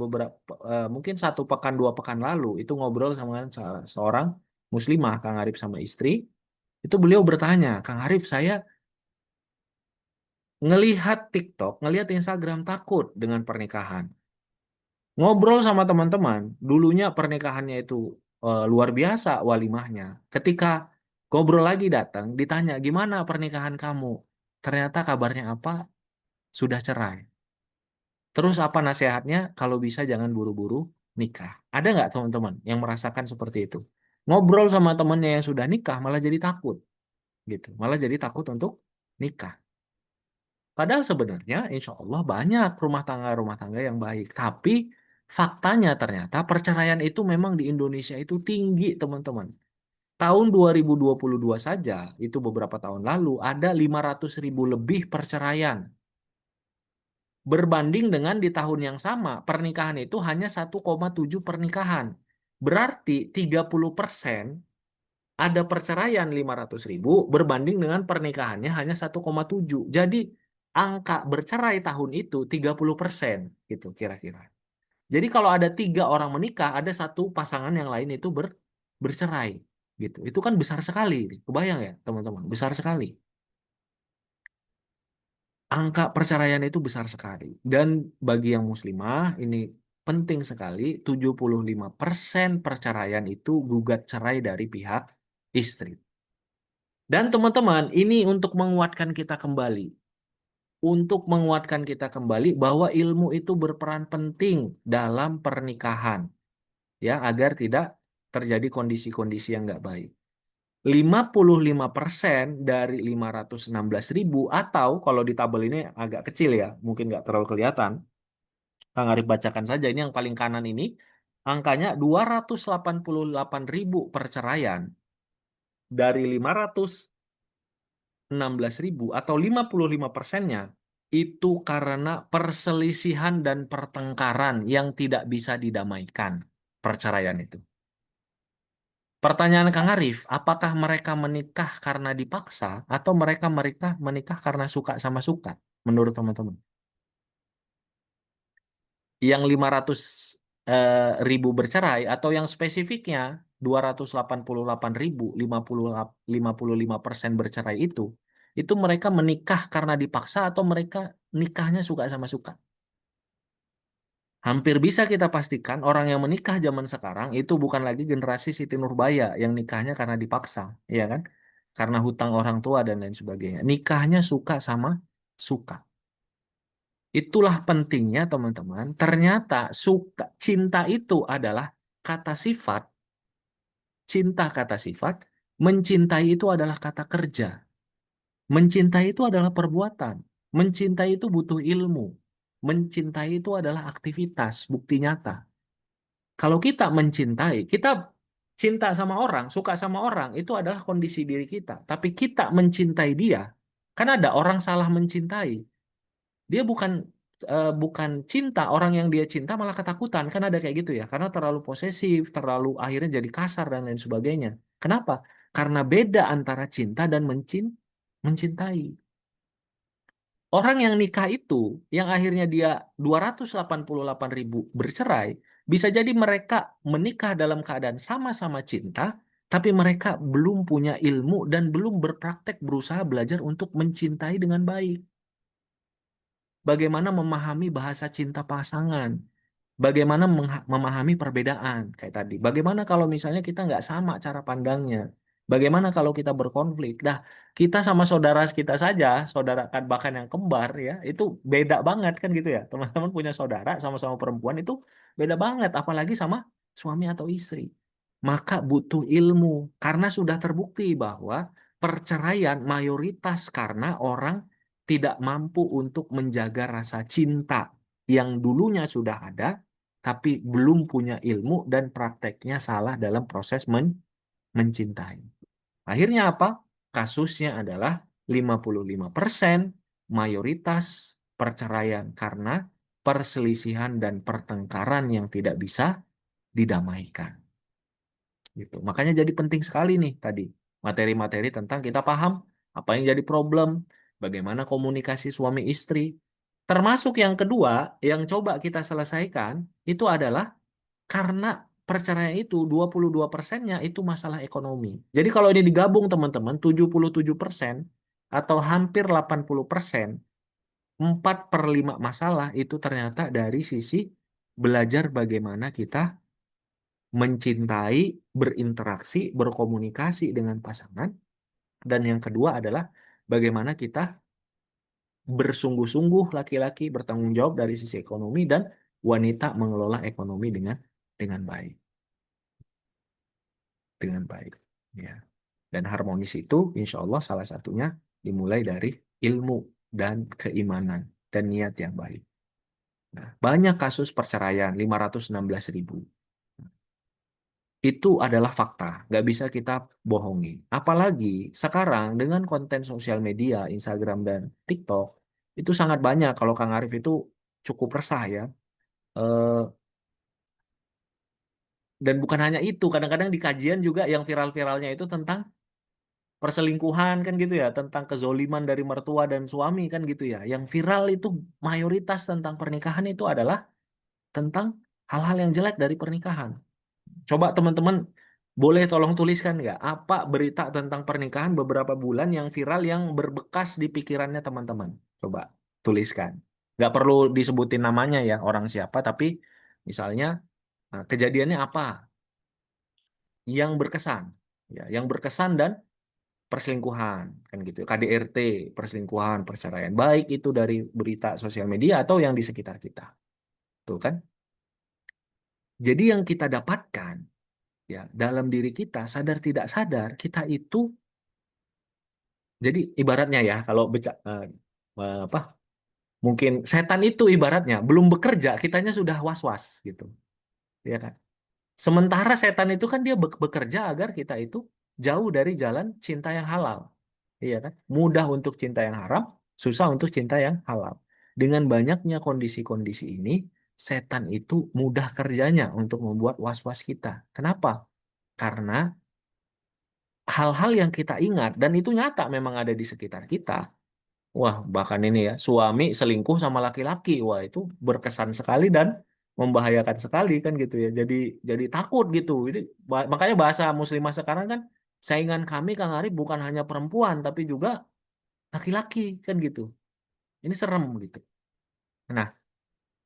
mungkin satu pekan, dua pekan lalu, itu ngobrol sama seorang muslimah, Kang Arif sama istri. Itu beliau bertanya, Kang Arif, saya ngelihat TikTok, ngelihat Instagram takut dengan pernikahan. Ngobrol sama teman-teman, dulunya pernikahannya itu luar biasa walimahnya. Ketika ngobrol lagi datang, ditanya gimana pernikahan kamu? Ternyata kabarnya apa? Sudah cerai. Terus apa nasihatnya? Kalau bisa jangan buru-buru nikah. Ada nggak teman-teman yang merasakan seperti itu? Ngobrol sama temannya yang sudah nikah malah jadi takut gitu. Malah jadi takut untuk nikah. Padahal sebenarnya insya Allah banyak rumah tangga yang baik. Tapi faktanya ternyata perceraian itu memang di Indonesia itu tinggi teman-teman. Tahun 2022 saja, itu beberapa tahun lalu, ada 500.000 lebih perceraian. Berbanding dengan di tahun yang sama, pernikahan itu hanya 1,7 pernikahan. Berarti 30% ada perceraian 500.000 berbanding dengan pernikahannya hanya 1,7. Jadi angka bercerai tahun itu 30% gitu kira-kira. Jadi kalau ada 3 orang menikah, ada satu pasangan yang lain itu bercerai gitu. Itu kan besar sekali. Kebayang ya teman-teman? Besar sekali. Angka perceraian itu besar sekali. Dan bagi yang muslimah ini penting sekali, 75% perceraian itu gugat cerai dari pihak istri. Dan teman-teman, ini untuk menguatkan kita kembali. Untuk menguatkan kita kembali bahwa ilmu itu berperan penting dalam pernikahan, ya, agar tidak terjadi kondisi-kondisi yang nggak baik. 55% dari 516.000, atau kalau di tabel ini agak kecil ya, mungkin nggak terlalu kelihatan. Kang Arif bacakan saja, ini yang paling kanan ini, angkanya 288.000 perceraian dari 516.000 atau 55%-nya itu karena perselisihan dan pertengkaran yang tidak bisa didamaikan, perceraian itu. Pertanyaan Kang Arif, apakah mereka menikah karena dipaksa atau mereka menikah karena suka sama suka? Menurut teman-teman. Yang 500.000 bercerai atau yang spesifiknya 288.000, 55% bercerai itu mereka menikah karena dipaksa atau mereka nikahnya suka sama suka? Hampir bisa kita pastikan orang yang menikah zaman sekarang itu bukan lagi generasi Siti Nurbaya yang nikahnya karena dipaksa, ya kan? Karena hutang orang tua dan lain sebagainya. Nikahnya suka sama suka. Itulah pentingnya teman-teman. Ternyata suka cinta itu adalah kata sifat, cinta kata sifat, mencintai itu adalah kata kerja. Mencintai itu adalah perbuatan. Mencintai itu butuh ilmu. Mencintai itu adalah aktivitas, bukti nyata. Kalau kita mencintai, kita cinta sama orang, suka sama orang, itu adalah kondisi diri kita. Tapi kita mencintai dia, kan ada orang salah mencintai. Dia bukan cinta, orang yang dia cinta malah ketakutan. Kan ada kayak gitu ya, karena terlalu posesif, terlalu akhirnya jadi kasar dan lain sebagainya. Kenapa? Karena beda antara cinta dan mencintai. Orang yang nikah itu, yang akhirnya dia 288.000 bercerai, bisa jadi mereka menikah dalam keadaan sama-sama cinta, tapi mereka belum punya ilmu dan belum berpraktek berusaha belajar untuk mencintai dengan baik. Bagaimana memahami bahasa cinta pasangan, bagaimana memahami perbedaan kayak tadi. Bagaimana kalau misalnya kita nggak sama cara pandangnya? Bagaimana kalau kita berkonflik? Dah, kita sama saudara kita saja, saudara kan bahkan yang kembar ya, itu beda banget kan gitu ya. Teman-teman punya saudara sama-sama perempuan itu beda banget, apalagi sama suami atau istri. Maka butuh ilmu karena sudah terbukti bahwa perceraian mayoritas karena orang tidak mampu untuk menjaga rasa cinta yang dulunya sudah ada tapi belum punya ilmu dan prakteknya salah dalam proses mencintai. Akhirnya apa? Kasusnya adalah 55% mayoritas perceraian karena perselisihan dan pertengkaran yang tidak bisa didamaikan. Gitu. Makanya jadi penting sekali nih tadi materi-materi tentang kita paham apa yang jadi problem, bagaimana komunikasi suami istri. Termasuk yang kedua yang coba kita selesaikan itu adalah karena perceraian itu 22%-nya itu masalah ekonomi. Jadi kalau ini digabung teman-teman 77% atau hampir 80%, 4/5 masalah itu ternyata dari sisi belajar bagaimana kita mencintai, berinteraksi, berkomunikasi dengan pasangan. Dan yang kedua adalah bagaimana kita bersungguh-sungguh laki-laki bertanggung jawab dari sisi ekonomi dan wanita mengelola ekonomi dengan baik, dengan baik. Ya. Dan harmonis itu insya Allah salah satunya dimulai dari ilmu dan keimanan dan niat yang baik. Nah, banyak kasus perceraian 516.000. Itu adalah fakta, nggak bisa kita bohongi. Apalagi sekarang dengan konten sosial media, Instagram dan TikTok, itu sangat banyak. Kalau Kang Arif itu cukup resah ya. Eh, Dan bukan hanya itu, kadang-kadang di kajian juga yang viral-viralnya itu tentang perselingkuhan kan gitu ya, tentang kezoliman dari mertua dan suami kan gitu ya. Yang viral itu mayoritas tentang pernikahan itu adalah tentang hal-hal yang jelek dari pernikahan. Coba teman-teman boleh tolong tuliskan nggak apa berita tentang pernikahan beberapa bulan yang viral yang berbekas di pikirannya teman-teman. Coba tuliskan. Nggak perlu disebutin namanya ya orang siapa, tapi misalnya kejadiannya apa yang berkesan, ya, yang berkesan dan perselingkuhan kan gitu, KDRT, perselingkuhan, perceraian, baik itu dari berita sosial media atau yang di sekitar kita, tuh kan? Jadi yang kita dapatkan ya dalam diri kita sadar tidak sadar kita itu jadi ibaratnya ya kalau apa mungkin setan itu ibaratnya belum bekerja kitanya sudah was-was gitu ya kan sementara setan itu kan dia bekerja agar kita itu jauh dari jalan cinta yang halal iya kan mudah untuk cinta yang haram susah untuk cinta yang halal dengan banyaknya kondisi-kondisi ini setan itu mudah kerjanya untuk membuat was-was kita kenapa karena hal-hal yang kita ingat dan itu nyata memang ada di sekitar kita. Wah, bahkan ini ya, suami selingkuh sama laki-laki. Wah, itu berkesan sekali dan membahayakan sekali kan gitu ya. Jadi takut gitu. Ini makanya bahasa muslimah sekarang kan saingan kami Kang Arif bukan hanya perempuan tapi juga laki-laki kan gitu. Ini serem gitu. Nah,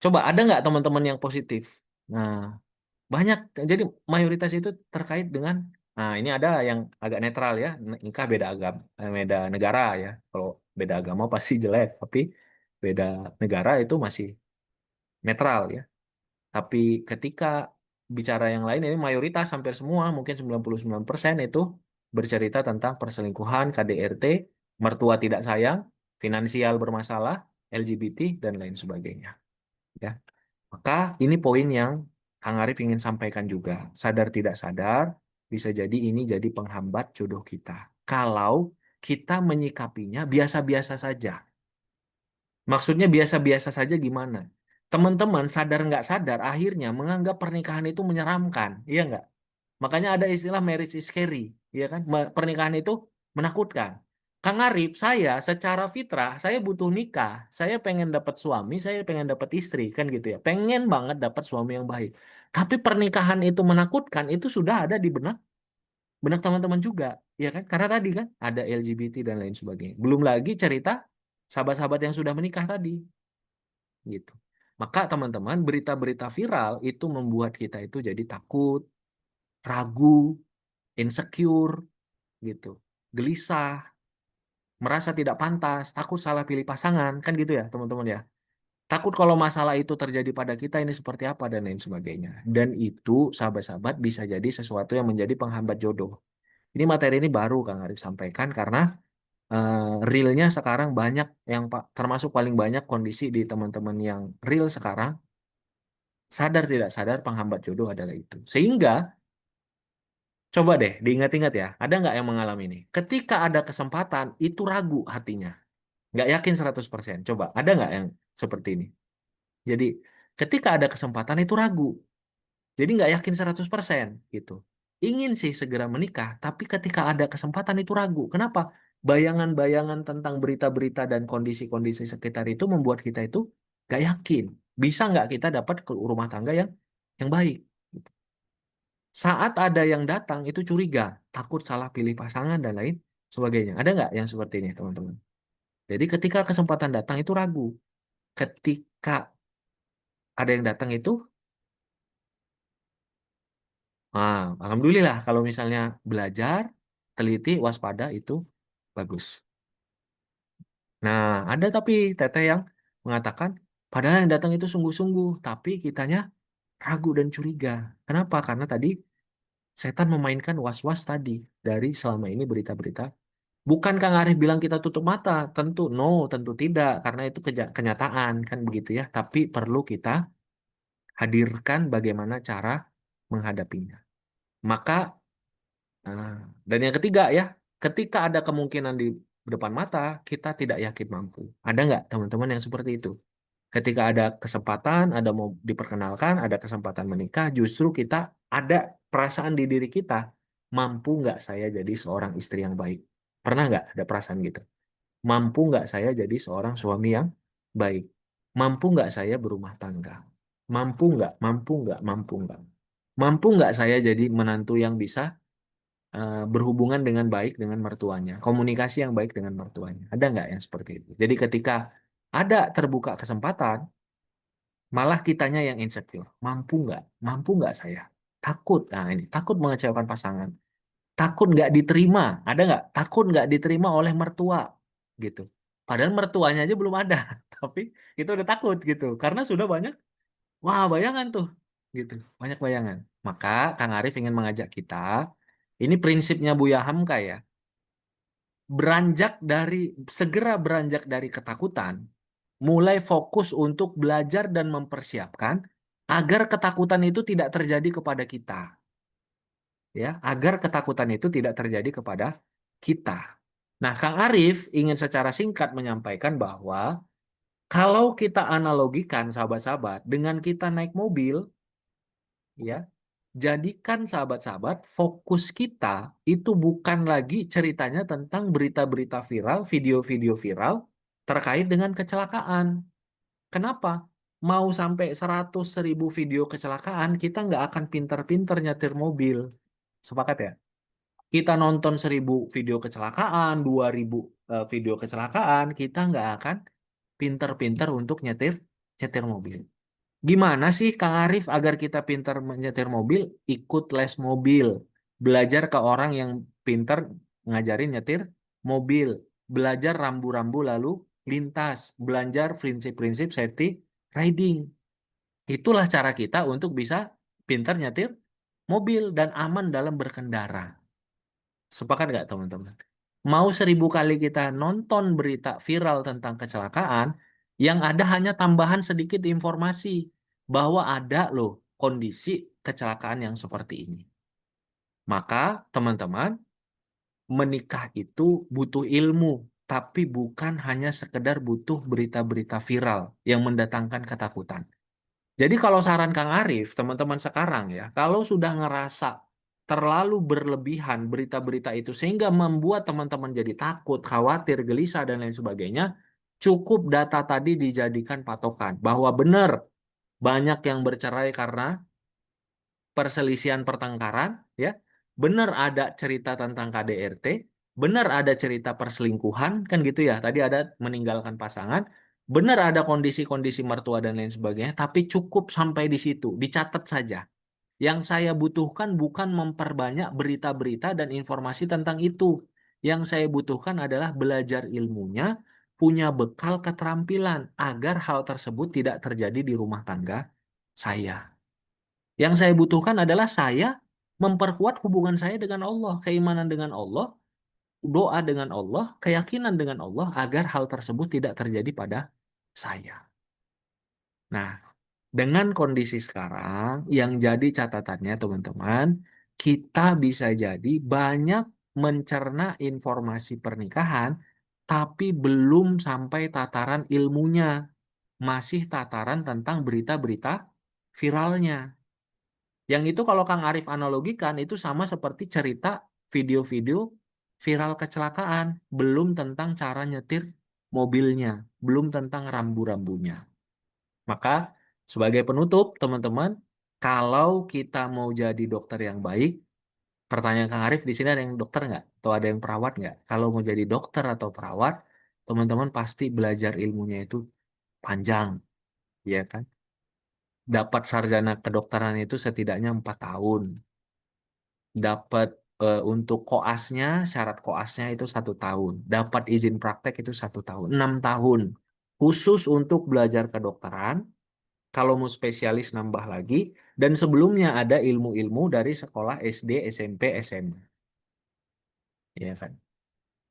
coba ada nggak teman-teman yang positif? Nah, banyak. Jadi mayoritas itu terkait dengan nah ini ada yang agak netral ya. Nikah beda agama, beda negara ya. Kalau beda agama pasti jelek, tapi beda negara itu masih netral ya. Tapi ketika bicara yang lain ini mayoritas hampir semua mungkin 99% itu bercerita tentang perselingkuhan, KDRT, mertua tidak sayang, finansial bermasalah, LGBT dan lain sebagainya ya. Maka ini poin yang Kang Arif ingin sampaikan juga. Sadar tidak sadar, bisa jadi ini jadi penghambat jodoh kita. Kalau kita menyikapinya biasa-biasa saja. Maksudnya biasa-biasa saja gimana? Teman-teman sadar nggak sadar akhirnya menganggap pernikahan itu menyeramkan. Iya nggak? Makanya ada istilah marriage is scary. Iya kan? Pernikahan itu menakutkan. Kang Arif, saya secara fitrah, saya butuh nikah. Saya pengen dapat suami, saya pengen dapat istri. Kan gitu ya. Pengen banget dapat suami yang baik. Tapi pernikahan itu menakutkan, itu sudah ada di benak benak teman-teman juga. Ya kan? Karena tadi kan ada LGBT dan lain sebagainya. Belum lagi cerita sahabat-sahabat yang sudah menikah tadi gitu. Maka teman-teman, berita-berita viral itu membuat kita itu jadi takut, ragu, insecure gitu. Gelisah, merasa tidak pantas, takut salah pilih pasangan, kan gitu ya, teman-teman ya. Takut kalau masalah itu terjadi pada kita ini seperti apa dan lain sebagainya. Dan itu sahabat-sahabat bisa jadi sesuatu yang menjadi penghambat jodoh. Ini materi ini baru Kang Arif sampaikan karena realnya sekarang banyak yang termasuk paling banyak kondisi di teman-teman yang real sekarang sadar tidak sadar penghambat jodoh adalah itu. Sehingga coba deh diingat-ingat ya, ada nggak yang mengalami ini? Ketika ada kesempatan itu ragu hatinya, nggak yakin 100%. Coba ada nggak yang seperti ini? Jadi ketika ada kesempatan itu ragu, jadi nggak yakin 100% gitu. Ingin sih segera menikah, tapi ketika ada kesempatan itu ragu. Kenapa? Bayangan-bayangan tentang berita-berita dan kondisi-kondisi sekitar itu membuat kita itu nggak yakin. Bisa nggak kita dapat ke rumah tangga yang baik? Saat ada yang datang itu curiga, takut salah pilih pasangan dan lain sebagainya. Ada nggak yang seperti ini, teman-teman? Jadi ketika kesempatan datang itu ragu. Ketika ada yang datang itu, alhamdulillah kalau misalnya belajar, teliti, waspada itu bagus. Nah, ada tapi teteh yang mengatakan, padahal yang datang itu sungguh-sungguh, tapi kitanya ragu dan curiga. Kenapa? Karena tadi setan memainkan was-was tadi dari selama ini berita-berita. Bukan Kang Arif bilang kita tutup mata, tentu no, tentu tidak, karena itu kenyataan kan begitu ya. Tapi perlu kita hadirkan bagaimana cara menghadapinya. Maka ah, dan yang ketiga ya, ketika ada kemungkinan di depan mata, kita tidak yakin mampu. Ada nggak teman-teman yang seperti itu? Ketika ada kesempatan, ada mau diperkenalkan, ada kesempatan menikah, justru kita ada perasaan di diri kita, mampu nggak saya jadi seorang istri yang baik? Pernah nggak ada perasaan gitu? Mampu nggak saya jadi seorang suami yang baik? Mampu nggak saya berumah tangga? Mampu nggak? Mampu nggak? Mampu nggak? Mampu nggak saya jadi menantu yang bisa berhubungan dengan baik dengan mertuanya, komunikasi yang baik dengan mertuanya? Ada nggak yang seperti itu? Jadi ketika ada terbuka kesempatan, malah kitanya yang insecure. Mampu nggak? Mampu nggak saya? Takut. Nah ini, takut mengecewakan pasangan. Takut nggak diterima. Ada nggak? Takut nggak diterima oleh mertua. Gitu. Padahal mertuanya aja belum ada. Tapi kita udah takut gitu. Karena sudah banyak, wah bayangan tuh. Gitu. Banyak bayangan. Maka Kang Arif ingin mengajak kita, ini prinsipnya Buya Hamka ya. Beranjak dari, segera beranjak dari ketakutan, mulai fokus untuk belajar dan mempersiapkan agar ketakutan itu tidak terjadi kepada kita, ya, agar ketakutan itu tidak terjadi kepada kita. Nah, Kang Arif ingin secara singkat menyampaikan bahwa kalau kita analogikan sahabat-sahabat dengan kita naik mobil, ya, jadikan sahabat-sahabat fokus kita itu bukan lagi ceritanya tentang berita-berita viral, video-video viral terkait dengan kecelakaan. Kenapa? Mau sampai 100.000 video kecelakaan, kita nggak akan pinter-pinter nyetir mobil. Sepakat ya? Kita nonton 1.000 video kecelakaan, 2.000 video kecelakaan, kita nggak akan pinter-pinter untuk nyetir nyetir mobil. Gimana sih Kang Arif agar kita pinter menyetir mobil? Ikut les mobil. Belajar ke orang yang pinter ngajarin nyetir mobil. Belajar rambu-rambu lalu lintas. Belajar prinsip-prinsip safety riding. Itulah cara kita untuk bisa pinter nyetir mobil dan aman dalam berkendara. Sepakat nggak teman-teman? Mau 1.000 kali kita nonton berita viral tentang kecelakaan, yang ada hanya tambahan sedikit informasi bahwa ada loh kondisi kecelakaan yang seperti ini. Maka teman-teman, menikah itu butuh ilmu, tapi bukan hanya sekedar butuh berita-berita viral yang mendatangkan ketakutan. Jadi kalau saran Kang Arif, teman-teman sekarang ya, kalau sudah ngerasa terlalu berlebihan berita-berita itu sehingga membuat teman-teman jadi takut, khawatir, gelisah, dan lain sebagainya, cukup data tadi dijadikan patokan bahwa benar banyak yang bercerai karena perselisihan pertengkaran, ya. Benar ada cerita tentang KDRT, benar ada cerita perselingkuhan, kan gitu ya. Tadi ada meninggalkan pasangan, benar ada kondisi-kondisi mertua dan lain sebagainya, tapi cukup sampai di situ, dicatat saja. Yang saya butuhkan bukan memperbanyak berita-berita dan informasi tentang itu. Yang saya butuhkan adalah belajar ilmunya, punya bekal keterampilan agar hal tersebut tidak terjadi di rumah tangga saya. Yang saya butuhkan adalah saya memperkuat hubungan saya dengan Allah, keimanan dengan Allah, doa dengan Allah, keyakinan dengan Allah agar hal tersebut tidak terjadi pada saya. Nah, dengan kondisi sekarang yang jadi catatannya teman-teman, kita bisa jadi banyak mencerna informasi pernikahan, tapi belum sampai tataran ilmunya, masih tataran tentang berita-berita viralnya. Yang itu kalau Kang Arif analogikan itu sama seperti cerita video-video viral kecelakaan, belum tentang cara nyetir mobilnya, belum tentang rambu-rambunya. Maka sebagai penutup, teman-teman, kalau kita mau jadi dokter yang baik, pertanyaan Kang Arif di sini ada yang dokter nggak? Atau ada yang perawat nggak? Kalau mau jadi dokter atau perawat, teman-teman pasti belajar ilmunya itu panjang, ya kan? Dapat sarjana kedokteran itu setidaknya 4 tahun. Dapat untuk koasnya, syarat koasnya itu 1 tahun. Dapat izin praktek itu 1 tahun. 6 tahun. Khusus untuk belajar kedokteran. Kalau mau spesialis nambah lagi. Dan sebelumnya ada ilmu-ilmu dari sekolah SD, SMP, SMA. Ya kan?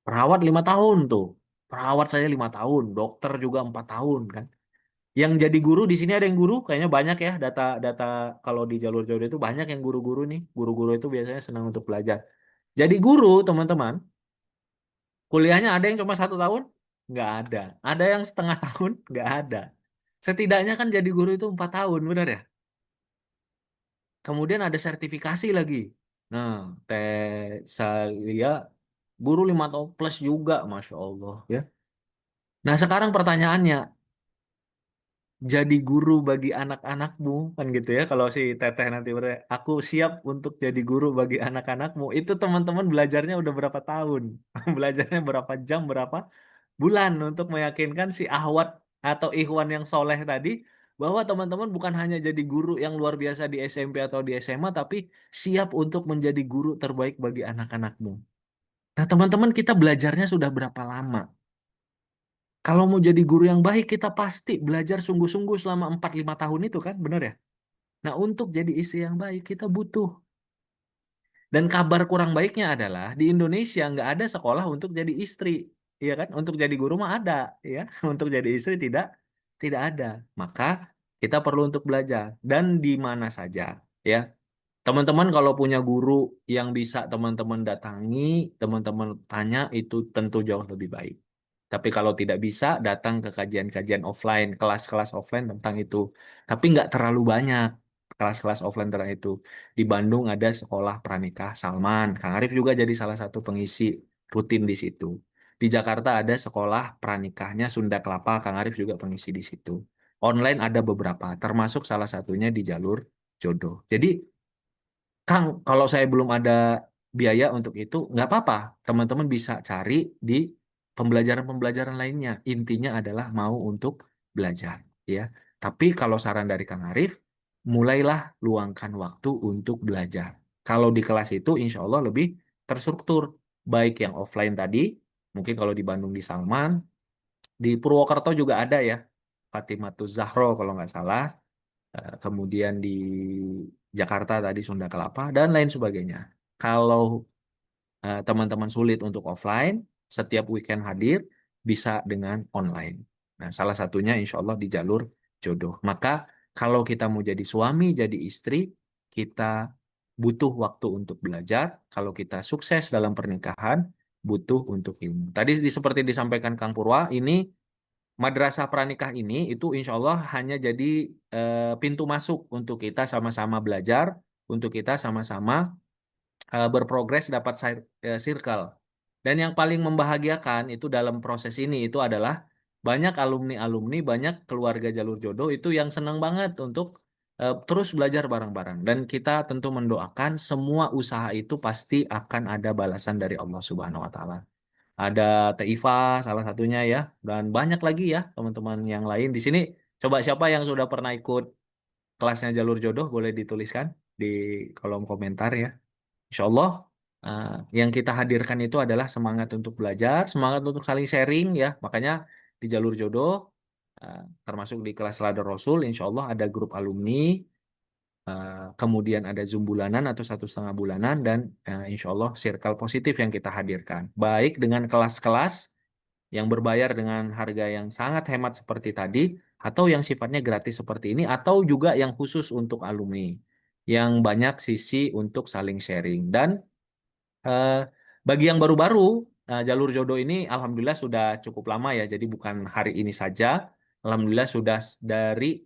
Perawat 5 tahun tuh. Perawat saya 5 tahun. Dokter juga 4 tahun kan. Yang jadi guru di sini ada yang guru, kayaknya banyak ya data-data kalau di jalur Jodoh itu banyak yang guru-guru nih. Guru-guru itu biasanya senang untuk belajar. Jadi guru, teman-teman, kuliahnya ada yang cuma 1 tahun? Nggak ada. Ada yang setengah tahun? Nggak ada. Setidaknya kan jadi guru itu 4 tahun, benar ya? Kemudian ada sertifikasi lagi. Nah, Teh Salia guru 5 tahun plus juga, Masya Allah ya. Nah, sekarang pertanyaannya, jadi guru bagi anak-anakmu kan gitu ya, kalau si Teteh nanti aku siap untuk jadi guru bagi anak-anakmu, itu teman-teman belajarnya udah berapa tahun? Belajarnya berapa jam, berapa bulan untuk meyakinkan si Ahwat atau Ikhwan yang soleh tadi bahwa teman-teman bukan hanya jadi guru yang luar biasa di SMP atau di SMA, tapi siap untuk menjadi guru terbaik bagi anak-anakmu. Nah, teman-teman, kita belajarnya sudah berapa lama? Kalau mau jadi guru yang baik, kita pasti belajar sungguh-sungguh selama 4-5 tahun itu kan, benar ya? Nah, untuk jadi istri yang baik, kita butuh. Dan kabar kurang baiknya adalah di Indonesia nggak ada sekolah untuk jadi istri, iya kan? Untuk jadi guru mah ada, ya. Untuk jadi istri tidak ada. Maka kita perlu untuk belajar dan di mana saja, ya. Teman-teman kalau punya guru yang bisa teman-teman datangi, teman-teman tanya itu tentu jauh lebih baik. Tapi kalau tidak bisa, datang ke kajian-kajian offline, kelas-kelas offline tentang itu. Tapi nggak terlalu banyak kelas-kelas offline tentang itu. Di Bandung ada sekolah pranikah Salman. Kang Arif juga jadi salah satu pengisi rutin di situ. Di Jakarta ada sekolah pranikahnya Sunda Kelapa. Kang Arif juga pengisi di situ. Online ada beberapa, termasuk salah satunya di jalur jodoh. Jadi Kang, kalau saya belum ada biaya untuk itu, nggak apa-apa. Teman-teman bisa cari di pembelajaran-pembelajaran lainnya. Intinya adalah mau untuk belajar, ya. Tapi kalau saran dari Kang Arif, mulailah luangkan waktu untuk belajar. Kalau di kelas itu, insya Allah lebih terstruktur. Baik yang offline tadi, mungkin kalau di Bandung di Salman, di Purwokerto juga ada ya, Fatimatu Zahro kalau nggak salah. Kemudian di Jakarta tadi Sunda Kelapa dan lain sebagainya. Kalau teman-teman sulit untuk offline, setiap weekend hadir bisa dengan online. Nah, salah satunya insya Allah di jalur jodoh. Maka kalau kita mau jadi suami, jadi istri, kita butuh waktu untuk belajar. Kalau kita sukses dalam pernikahan, butuh untuk ilmu. Tadi seperti disampaikan Kang Purwa, ini Madrasah Pranikah ini itu insya Allah hanya jadi pintu masuk untuk kita sama-sama belajar, untuk kita sama-sama berprogres dapat circle. Dan yang paling membahagiakan itu dalam proses ini itu adalah banyak alumni-alumni, banyak keluarga jalur jodoh itu yang senang banget untuk terus belajar bareng-bareng. Dan kita tentu mendoakan semua usaha itu pasti akan ada balasan dari Allah Subhanahu wa Ta'ala. Ada Teifa salah satunya ya, dan banyak lagi ya teman-teman yang lain di sini. Coba siapa yang sudah pernah ikut kelasnya Jalur Jodoh boleh dituliskan di kolom komentar ya. Insya Allah eh, yang kita hadirkan itu adalah semangat untuk belajar, semangat untuk saling sharing ya. Makanya di Jalur Jodoh termasuk di kelas Ladar Rasul, Insya Allah ada grup alumni, kemudian ada Zoom bulanan atau 1,5 bulanan dan insya Allah circle positif yang kita hadirkan. Baik dengan kelas-kelas yang berbayar dengan harga yang sangat hemat seperti tadi, atau yang sifatnya gratis seperti ini, atau juga yang khusus untuk alumni, yang banyak sisi untuk saling sharing. Dan eh, bagi yang baru-baru, jalur jodoh ini alhamdulillah sudah cukup lama ya, jadi bukan hari ini saja. Alhamdulillah sudah dari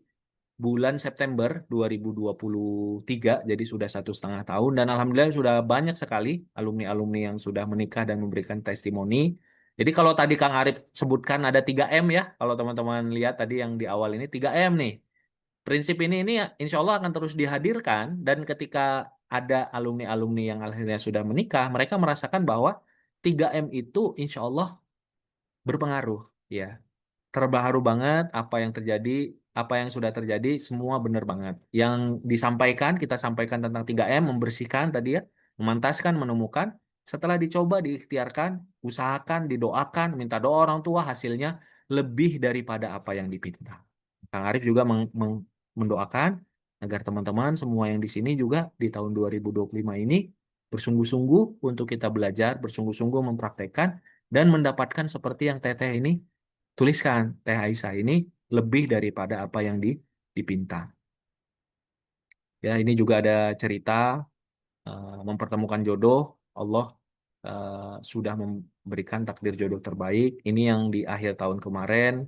bulan September 2023, jadi sudah 1,5 tahun dan alhamdulillah sudah banyak sekali alumni-alumni yang sudah menikah dan memberikan testimoni. Jadi kalau tadi Kang Arif sebutkan ada 3M ya, kalau teman-teman lihat tadi yang di awal ini 3M nih. Prinsip ini insya Allah akan terus dihadirkan dan ketika ada alumni-alumni yang akhirnya sudah menikah, mereka merasakan bahwa 3M itu insya Allah berpengaruh ya, terbaru banget apa yang terjadi, apa yang sudah terjadi, semua benar banget. Yang disampaikan, kita sampaikan tentang 3M, membersihkan tadi ya, memantaskan, menemukan. Setelah dicoba, diikhtiarkan, usahakan, didoakan, minta doa orang tua, hasilnya lebih daripada apa yang dipinta. Kang Arif juga mendoakan agar teman-teman semua yang di sini juga di tahun 2025 ini bersungguh-sungguh untuk kita belajar, bersungguh-sungguh mempraktekkan, dan mendapatkan seperti yang Teteh ini tuliskan, Teh Aisyah ini lebih daripada apa yang dipinta. Ya, ini juga ada cerita mempertemukan jodoh. Allah sudah memberikan takdir jodoh terbaik. Ini yang di akhir tahun kemarin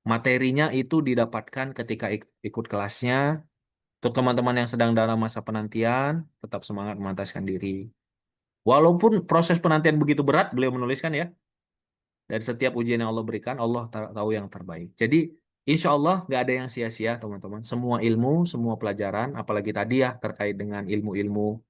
Materinya itu didapatkan ketika ikut kelasnya. Untuk teman-teman yang sedang dalam masa penantian, tetap semangat memantaskan diri. Walaupun proses penantian begitu berat, beliau menuliskan ya, dan setiap ujian yang Allah berikan, Allah tahu yang terbaik. Jadi, insya Allah nggak ada yang sia-sia, teman-teman. Semua ilmu, semua pelajaran, apalagi tadi ya terkait dengan ilmu-ilmu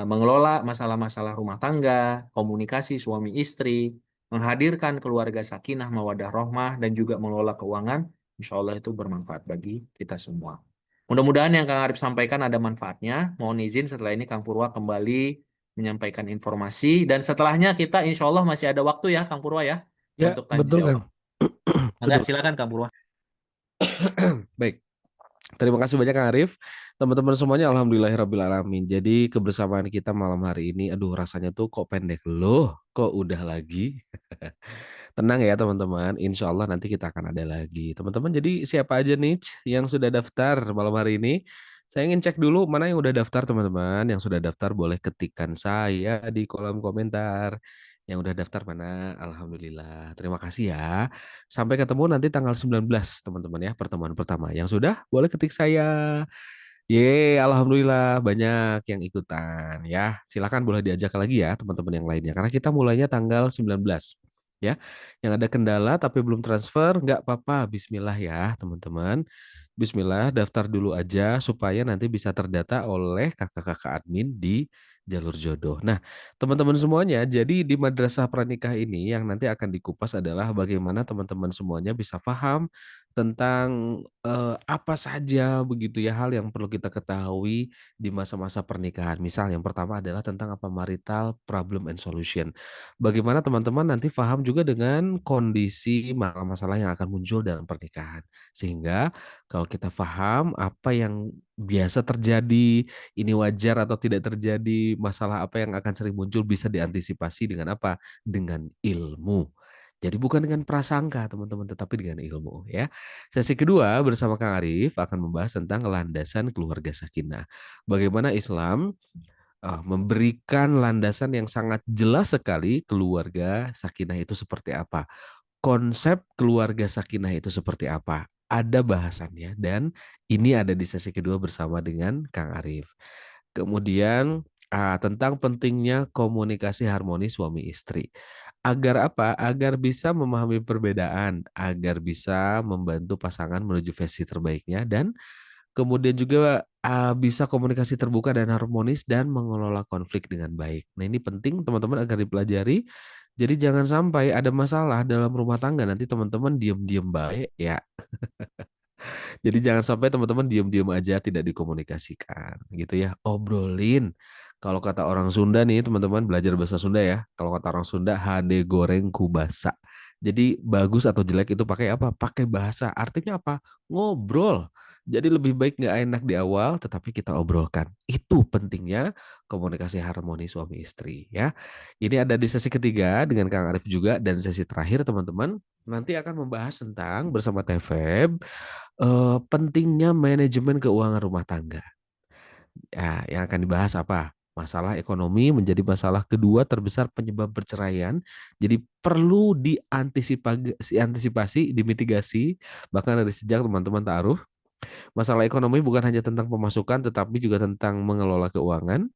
mengelola masalah-masalah rumah tangga, komunikasi suami istri, menghadirkan keluarga sakinah, mawadah, rohmah, dan juga mengelola keuangan, insya Allah itu bermanfaat bagi kita semua. Mudah-mudahan yang Kang Arif sampaikan ada manfaatnya. Mohon izin setelah ini Kang Purwa kembali menyampaikan informasi, dan setelahnya kita insya Allah masih ada waktu ya Kang Purwa ya, Ya, untuk tanya betul jawab. Kang. Maka Betul. silakan Kang Purwa. Baik. Terima kasih banyak Kang Arif. Teman-teman semuanya alhamdulillahirabbil alamin. Jadi kebersamaan kita malam hari ini aduh rasanya tuh kok pendek loh, kok udah lagi. Tenang ya teman-teman, insya Allah nanti kita akan ada lagi. Teman-teman jadi siapa aja nih yang sudah daftar malam hari ini? Saya ingin cek dulu mana yang udah daftar teman-teman. Yang sudah daftar boleh ketikkan saya di kolom komentar. Yang udah daftar mana? Alhamdulillah. Terima kasih ya. Sampai ketemu nanti tanggal 19 teman-teman ya pertemuan pertama. Yang sudah boleh ketik saya. Alhamdulillah banyak yang ikutan ya. Silakan boleh diajak lagi ya teman-teman yang lainnya. Karena kita mulainya tanggal 19 ya. Yang ada kendala tapi belum transfer nggak apa-apa. Bismillah ya teman-teman. Bismillah daftar dulu aja supaya nanti bisa terdata oleh kakak-kakak admin di jalur jodoh. Nah, teman-teman semuanya, jadi di Madrasah Pranikah ini yang nanti akan dikupas adalah bagaimana teman-teman semuanya bisa paham tentang apa saja begitu ya hal yang perlu kita ketahui di masa-masa pernikahan. Misal yang pertama adalah tentang apa marital problem and solution. Bagaimana teman-teman nanti paham juga dengan kondisi masalah-masalah yang akan muncul dalam pernikahan. Sehingga kalau kita paham apa yang biasa terjadi, ini wajar atau tidak terjadi, masalah apa yang akan sering muncul bisa diantisipasi dengan apa? Dengan ilmu. Jadi bukan dengan prasangka teman-teman, tetapi dengan ilmu ya. Sesi kedua bersama Kang Arif akan membahas tentang landasan keluarga sakinah. Bagaimana Islam memberikan landasan yang sangat jelas sekali keluarga sakinah itu seperti apa. Konsep keluarga sakinah itu seperti apa. Ada bahasannya dan ini ada di sesi kedua bersama dengan Kang Arif. Kemudian tentang pentingnya komunikasi harmonis suami istri. Agar apa? Agar bisa memahami perbedaan, agar bisa membantu pasangan menuju versi terbaiknya dan kemudian juga bisa komunikasi terbuka dan harmonis dan mengelola konflik dengan baik. Nah, ini penting teman-teman agar dipelajari. Jadi jangan sampai ada masalah dalam rumah tangga nanti teman-teman diam-diam baik ya. Jadi jangan sampai teman-teman diam-diam aja tidak dikomunikasikan gitu ya. Obrolin. Kalau kata orang Sunda nih teman-teman belajar bahasa Sunda ya. Kalau kata orang Sunda hade goreng kubasa. Jadi bagus atau jelek itu pakai apa? Pakai bahasa. Artinya apa? Ngobrol. Jadi lebih baik nggak enak di awal tetapi kita obrolkan. Itu pentingnya komunikasi harmonis suami istri ya. Ini ada di sesi ketiga dengan Kang Arif juga dan sesi terakhir teman-teman nanti akan membahas tentang bersama TVB pentingnya manajemen keuangan rumah tangga. Ya, yang akan dibahas apa? Masalah ekonomi menjadi masalah kedua terbesar penyebab perceraian. Jadi perlu diantisipasi, dimitigasi, bahkan dari sejak teman-teman taruh. Masalah ekonomi bukan hanya tentang pemasukan, tetapi juga tentang mengelola keuangan,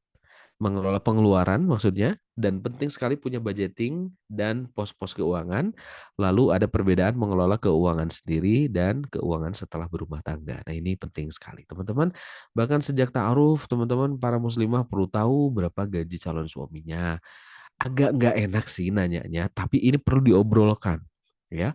mengelola pengeluaran maksudnya, dan penting sekali punya budgeting dan pos-pos keuangan. Lalu ada perbedaan mengelola keuangan sendiri dan keuangan setelah berumah tangga. Nah ini penting sekali teman-teman. Bahkan sejak ta'aruf teman-teman para muslimah perlu tahu berapa gaji calon suaminya. Agak nggak enak sih nanyanya, tapi ini perlu diobrolkan. Ya,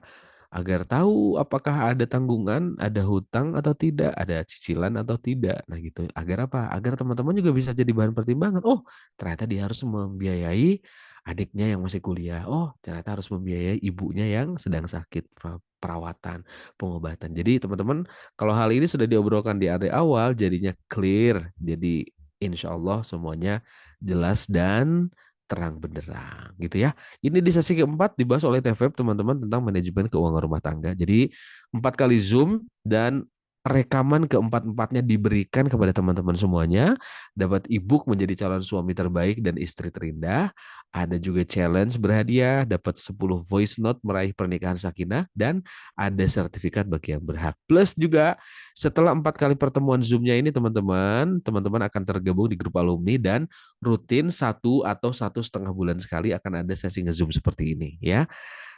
agar tahu apakah ada tanggungan, ada hutang atau tidak, ada cicilan atau tidak. Nah gitu. Agar apa? Agar teman-teman juga bisa jadi bahan pertimbangan. Oh, ternyata dia harus membiayai adiknya yang masih kuliah. Oh, ternyata harus membiayai ibunya yang sedang sakit perawatan, pengobatan. Jadi teman-teman, kalau hal ini sudah diobrolkan di awal, jadinya clear. Jadi insya Allah semuanya jelas dan terang benderang gitu ya. Ini di sesi keempat dibahas oleh TVP teman-teman tentang manajemen keuangan rumah tangga. Jadi 4 kali Zoom dan rekaman keempat-empatnya diberikan kepada teman-teman semuanya, dapat ebook menjadi calon suami terbaik dan istri terindah, ada juga challenge berhadiah, dapat 10 voice note meraih pernikahan sakinah, dan ada sertifikat bagi yang berhak. Plus juga setelah 4 kali pertemuan Zoom-nya ini teman-teman akan tergabung di grup alumni dan rutin 1 atau 1,5 bulan sekali akan ada sesi nge-Zoom seperti ini ya.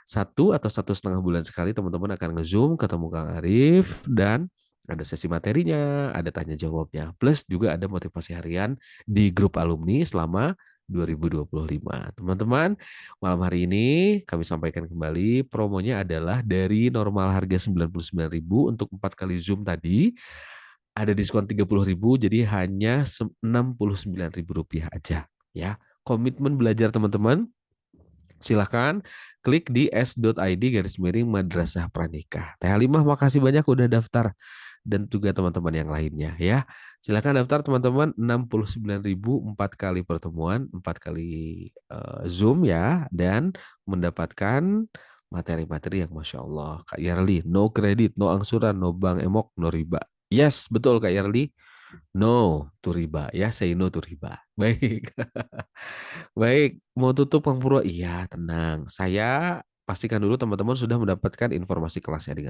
1 atau 1,5 bulan sekali teman-teman akan nge-Zoom ketemu Kang Arif dan ada sesi materinya, ada tanya jawabnya. Plus juga ada motivasi harian di grup alumni selama 2025. Teman-teman, malam hari ini kami sampaikan kembali promonya adalah dari normal harga 99.000 untuk 4 kali Zoom tadi ada diskon 30.000 jadi hanya 69.000 rupiah aja ya. Komitmen belajar teman-teman silahkan klik di s.id garis miring Madrasah Pranikah. Teh Halimah makasih banyak udah daftar dan juga teman-teman yang lainnya ya. Silahkan daftar teman-teman 69.000 4 kali pertemuan, 4 kali Zoom ya dan mendapatkan materi-materi yang Masya Allah. Kak Yarli, no kredit, no angsuran, no bank emok, no riba. Yes, betul Kak Yarli. No to riba ya, say no to riba. Baik. Baik, mau tutup Kang Purwo? Iya, tenang. Saya pastikan dulu teman-teman sudah mendapatkan informasi kelasnya dengan